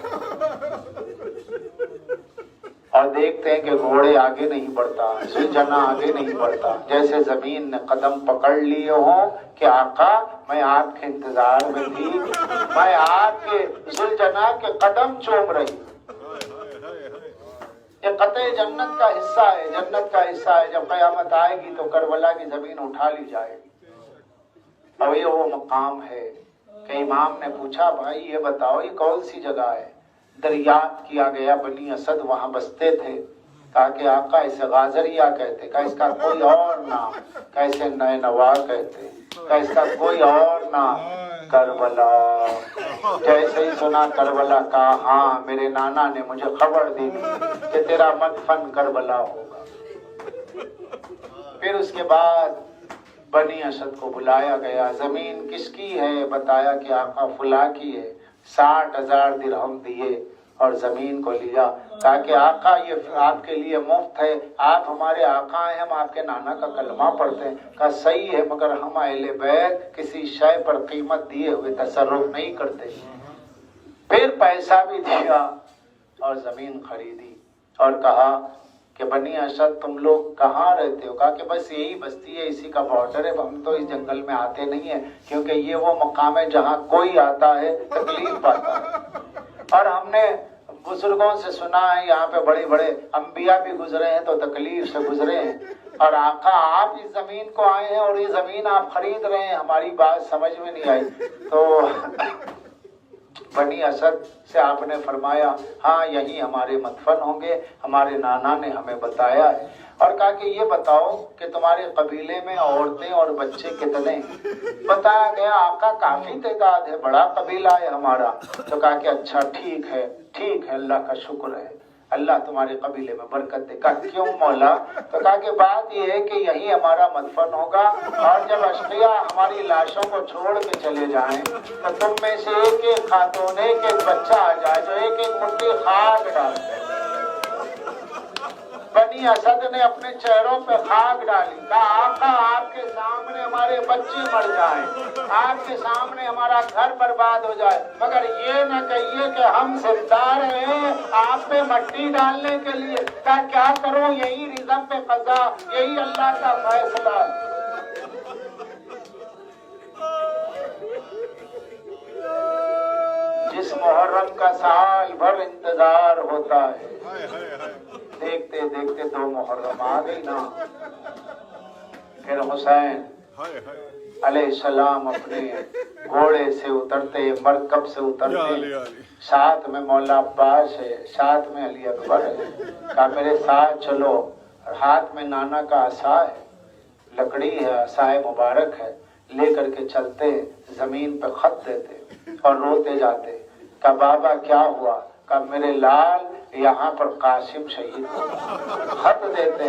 S1: اور دیکھتے ہیں کہ گھوڑے آگے نہیں بڑھتا، زلجنا آگے نہیں بڑھتا، جیسے زمین نے قدم پکڑ لیے ہوں کہ آقا میں آپ کے انتظار میں تھی، میں آپ کے زلجنا کے قدم چوم رہی۔ یہ قطع جنت کا حصہ ہے، جنت کا حصہ ہے۔ جب قیامت آئے گی تو کربلا کی زمین اٹھا لی جائے گی، اور یہ وہ مقام ہے کہ امام نے پوچھا بھائی یہ بتاؤ یہ کون سی جگہ ہے؟ دریافت کیا گیا بنی اسد وہاں بستے تھے، کہا کہ آقا اسے غازریہ کہتے، کہا اس کا کوئی اور نام، کہا اسے نینوا کہتے، کہا اس کا کوئی اور نام کربلا۔ جیسے ہی سنا کربلا، کہا ہاں میرے نانا نے مجھے خبر دی کہ تیرا مدفن کربلا ہوگا۔ پھر اس کے بعد بنی اسد کو بلایا گیا، زمین کس کی ہے؟ بتایا کہ آقا فلاں کی ہے۔ 60,000 درہم دیے اور زمین کو لیا، کہا کہ آقا یہ آپ کے لیے مفت ہے، آپ ہمارے آقا ہیں، ہم آپ کے نانا کا کلمہ پڑھتے ہیں۔ کہا صحیح ہے، مگر ہم اہل بیت کسی شے پر قیمت دیے ہوئے تصرف نہیں کرتے۔ پھر پیسہ بھی دیا اور زمین خریدی، اور کہا کہ بنی اسد تم لوگ کہاں رہتے ہو؟ کہا کہ بس یہی بستی ہے، اسی کا بارڈر ہے، ہم تو اس جنگل میں آتے نہیں ہیں، کیونکہ یہ وہ مقام ہے جہاں کوئی آتا ہے تکلیف پاتا ہے۔ اور ہم نے بزرگوں سے سنا ہے یہاں پہ بڑے بڑے انبیاء بھی گزرے ہیں تو تکلیف سے گزرے ہیں، اور آقا آپ اس زمین کو آئے ہیں اور یہ زمین آپ خرید رہے ہیں، ہماری بات سمجھ میں نہیں آئی۔ تو بنی اسد سے آپ نے فرمایا ہاں یہی ہمارے مدفن ہوں گے، ہمارے نانا نے ہمیں بتایا ہے۔ اور کہا کہ یہ بتاؤ کہ تمہارے قبیلے میں عورتیں اور بچے کتنے؟ بتایا گیا آقا کافی تعداد ہے، بڑا قبیلہ ہے ہمارا۔ تو کہا کہ اچھا ٹھیک ہے، ٹھیک ہے، اللہ کا شکر ہے، اللہ تمہارے قبیلے میں برکت دے۔ کہا کیوں مولا؟ تو کہا کہ بات یہ ہے کہ یہی ہمارا مدفن ہوگا، اور جب اشقیاء ہماری لاشوں کو چھوڑ کے چلے جائیں تو تم میں سے ایک ایک خاتون، ایک ایک بچہ آ جائے جو ایک ایک مٹھی خاک ڈال دے۔ بنی اسد نے اپنے چہروں پہ خاک ڈالی، کہا آقا آپ کے سامنے ہمارے بچے مر جائیں، آپ کے سامنے ہمارا گھر برباد ہو جائے، مگر یہ نہ کہیے کہ ہم زندہ ہیں آپ پہ مٹی ڈالنے کے لیے۔ کہا کیا کروں، یہی رزق پہ قضا، یہی اللہ کا فیصلہ۔ جس محرم کا سال بھر انتظار ہوتا ہے، دیکھتے دیکھتے 2 محرم آ گئی نا۔ پھر حسین علیہ السلام اپنے گھوڑے سے اترتے، مرکب سے اترتے، ساتھ میں مولا عباس ہے، ساتھ میں علی اکبر ہے، کہا میرے ساتھ چلو، اور ہاتھ میں نانا کا عصا ہے، لکڑی ہے، عصا مبارک ہے، لے کر کے چلتے، زمین پہ خط دیتے اور روتے جاتے۔ کہا بابا کیا ہوا؟ کہا میرے لال یہاں پر قاسم شہید ہو۔ خط دیتے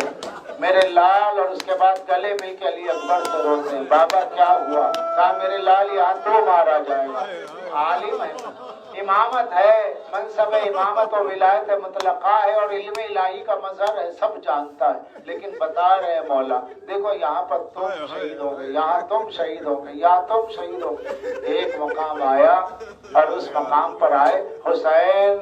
S1: میرے لال، اور اس کے بعد گلے مل کے علی اکبر سے روتے ہیں بابا کیا ہوا؟ کہا میرے لال یہاں 2 مارا جائے گا۔ عالم ہے، امامت ہے، منصب امامت و ولایت مطلقہ ہے اور علم الہی کا مظہر ہے، سب جانتا ہے، لیکن بتا رہے ہیں مولا دیکھو یہاں پر تم شہید ہو گئے، یہاں تم شہید ہو گئے، یہاں تم شہید ہو گئے۔ ایک مقام آیا اور اس مقام پر آئے حسین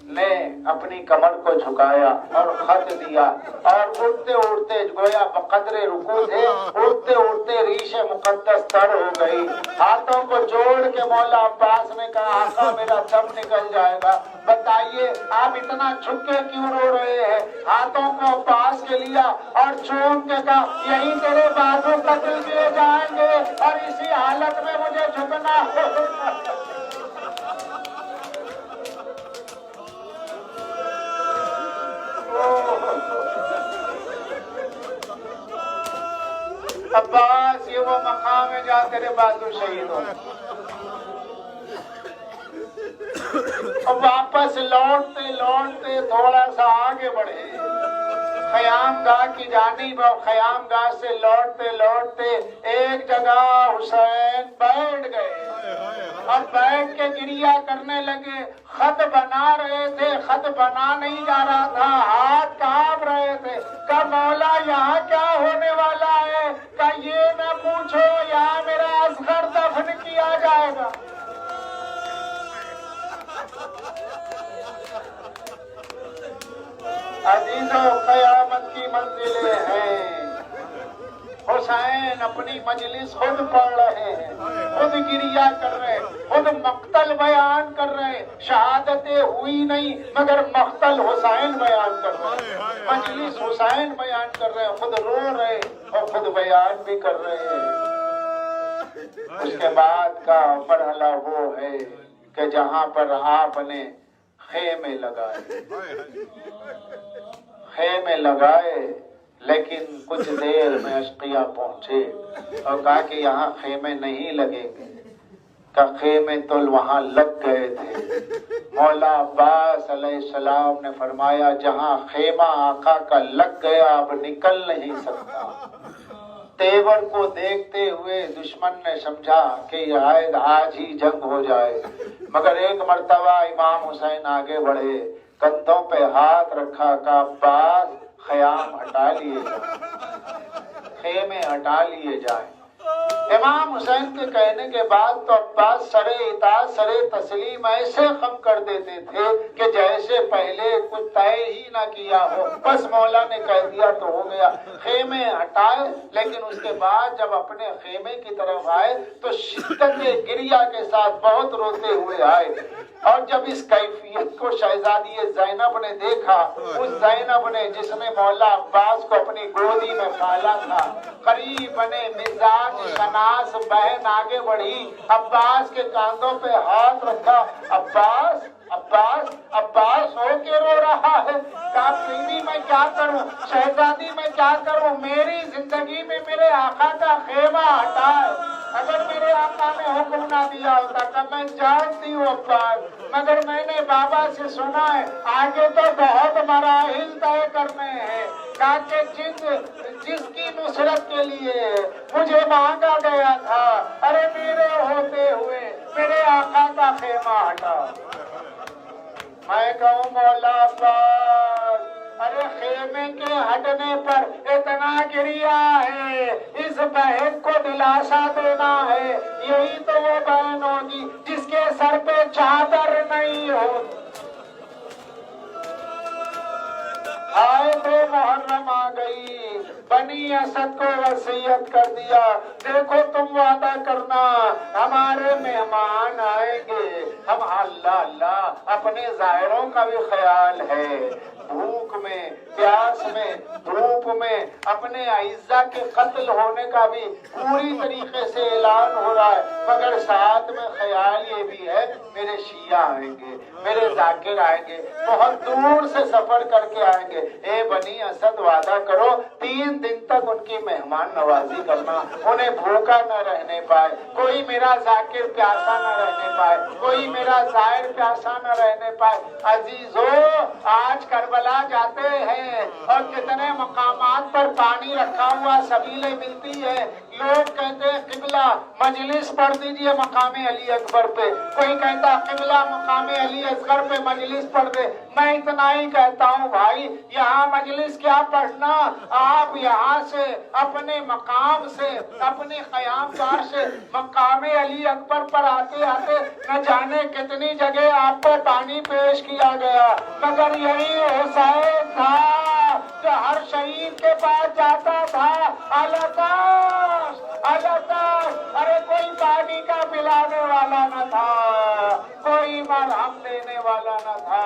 S1: نے اپنی کمر کو جھکایا اور خط دیا اور اڑتے اڑتے گویا بقدر رکوع تھے، اڑتے اڑتے ریش مقدس تر ہو گئی۔ ہاتھوں کو جوڑ کے مولا عباس نے کہا آقا میرا دم نکل جائے گا، بتائیے آپ اتنا جھک کے کیوں رو رہے ہیں؟ ہاتھوں کو عباس کے لیا اور چوم کے کہا یہی تیرے بازو قتل کیے جائیں گے اور اسی حالت میں مجھے جھکنا ہے۔ عباس یہ وہ مقام ہے جہاں تیرے بازو شہید ہو۔ اور واپس لوٹتے لوٹتے تھوڑا سا آگے بڑھے خیام گاہ کی جانب، اور خیام گاہ سے لوٹتے لوٹتے ایک جگہ حسین بیٹھ گئے اور بیٹھ کے گریہ کرنے لگے۔ خط بنا رہے تھے، خط بنا نہیں جا رہا تھا، ہاتھ کانپ رہے تھے۔ کہ مولا یہاں کیا ہونے والا ہے؟ کہ یہ نہ پوچھو یہاں میرا اصغر دفن کیا جائے گا۔ عزیزوں قیامت کی منزلیں ہیں۔ حسین اپنی مجلس خود پڑھ رہے ہیں، خود گریہ کر رہے ہیں، خود مقتل بیان کر رہے ہیں۔ شہادتیں ہوئی نہیں مگر مقتل حسین بیان کر رہے ہیں، مجلس حسین بیان کر رہے ہیں، خود رو رہے اور خود بیان بھی کر رہے ہیں۔ اس کے بعد کا مرحلہ وہ ہے کہ جہاں پر آپ نے خیمے لگائے، خیمے لگائے، لیکن کچھ دیر میں اشقیاء پہنچے اور کہا کہ یہاں خیمے نہیں لگیں گے۔ کہ خیمے تو وہاں لگ گئے تھے۔ مولا عباس علیہ السلام نے فرمایا جہاں خیمہ آقا کا لگ گیا اب نکل نہیں سکتا۔ تیور کو دیکھتے ہوئے دشمن نے سمجھا کہ شاید آج ہی جنگ ہو جائے، مگر ایک مرتبہ امام حسین آگے بڑھے، کندھوں پہ ہاتھ رکھا کہ عباس خیام ہٹا لیے جائیں، خیمے ہٹا لیے جائیں۔ امام حسین کے کہنے کے بعد تو عباس سر اطاعت سر تسلیم ایسے خم کر دیتے تھے کہ جیسے پہلے کچھ طے ہی نہ کیا ہو، بس مولا نے کہہ دیا تو ہو گیا۔ خیمے ہٹائے، لیکن اس کے بعد جب اپنے خیمے کی طرف آئے تو شدت گریہ کے ساتھ بہت روتے ہوئے آئے۔ اور جب اس کیفیت کو شہزادی زینب نے دیکھا، اس زینب نے جس نے مولا عباس کو اپنی گودی میں پالا تھا، قریب بنے مزاج شناس بہن آگے بڑھی، عباس کے کاندھوں پہ ہاتھ رکھا، عباس عباس عباس ہو کے رو رہا ہے۔ کہا بیوی میں کیا کروں، شہزادی میں کیا کروں، میری زندگی میں میرے آقا کا خیمہ ہٹائے۔ اگر میرے آقا نے حکم نہ دیا ہوتا کہ میں جانتی ہوں عباس، مگر میں نے بابا سے سنا ہے آگے تو بہت مراحل طے کرنے ہیں۔ کہا کہ جس کی نصرت کے لیے مجھے مانگا گیا تھا، ارے میرے ہوتے ہوئے میرے آقا کا خیمہ ہٹا۔ میں کہوں مولا عباس ارے خیمے کے ہٹنے پر اتنا گریہ ہے، اس بہن کو دلاسا دینا ہے، یہی تو وہ بہن ہوگی جس کے سر پہ چادر نہیں ہوتی۔ آئے تو محرم آ گئی، بنی اسد کو وصیت کر دیا دیکھو تم وعدہ کرنا ہمارے مہمان آئیں گے، ہم اللہ اللہ اپنے ظاہروں کا بھی خیال ہے، بھوک میں پیاس میں دھوپ میں اپنے اعزا کے قتل ہونے کا بھی پوری طریقے سے اعلان ہو رہا ہے، مگر ساتھ میں خیال یہ بھی ہے میرے شیعہ آئیں گے، میرے ذاکر آئیں گے، بہت دور سے سفر کر کے آئیں گے۔ اے بنی اسد وعدہ کرو 3 دن تک ان کی مہمان نوازی کرنا، انہیں بھوکا نہ رہنے پائے، کوئی میرا ذاکر پیاسا نہ رہنے پائے، کوئی میرا ظاہر پیاسا نہ رہنے پائے۔ عزیزو آج کربلا جاتے ہیں اور کتنے مقامات پر پانی رکھا ہوا سبیلیں ملتی ہے، لوگ کہتے ہیں قبلہ مجلس پڑھ دیجئے مقام علی اکبر پہ، کوئی کہتا قبلہ مقام علی اصغر پہ مجلس پڑھ دے۔ میں اتنا ہی کہتا ہوں بھائی، یہاں مجلس کیا پڑھنا، آپ یہاں سے اپنے مقام سے اپنے قیام گاہ سے مقام علی اکبر پر آتے آتے نہ جانے کتنی جگہ آپ کو پانی پیش کیا گیا، مگر یہی حسین تھا جو ہر شہید کے پاس جاتا تھا، اللہ تاش اللہ تاش، ارے کوئی پانی کا پلانے والا نہ تھا، کوئی مرہم دینے والا نہ تھا،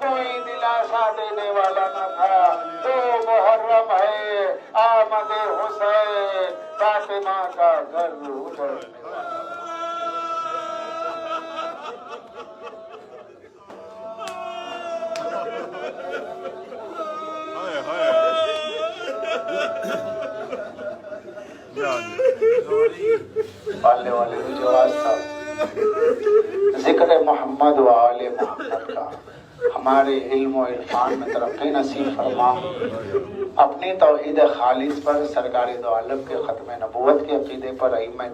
S1: کوئی دلاسا دینے والا نہ تھا۔ تو محرم ہے آمد حسین، فاطمہ کا گھر اجڑنے والا۔ پالنے والے کی جواز تھا ذکر محمد و آل محمد کا، ہمارے علم و عرفان میں ترقی نصیب فرما، اپنی توحید خالص پر، سرکار دو عالم کے ختم نبوت کے عقیدے پر ائمہ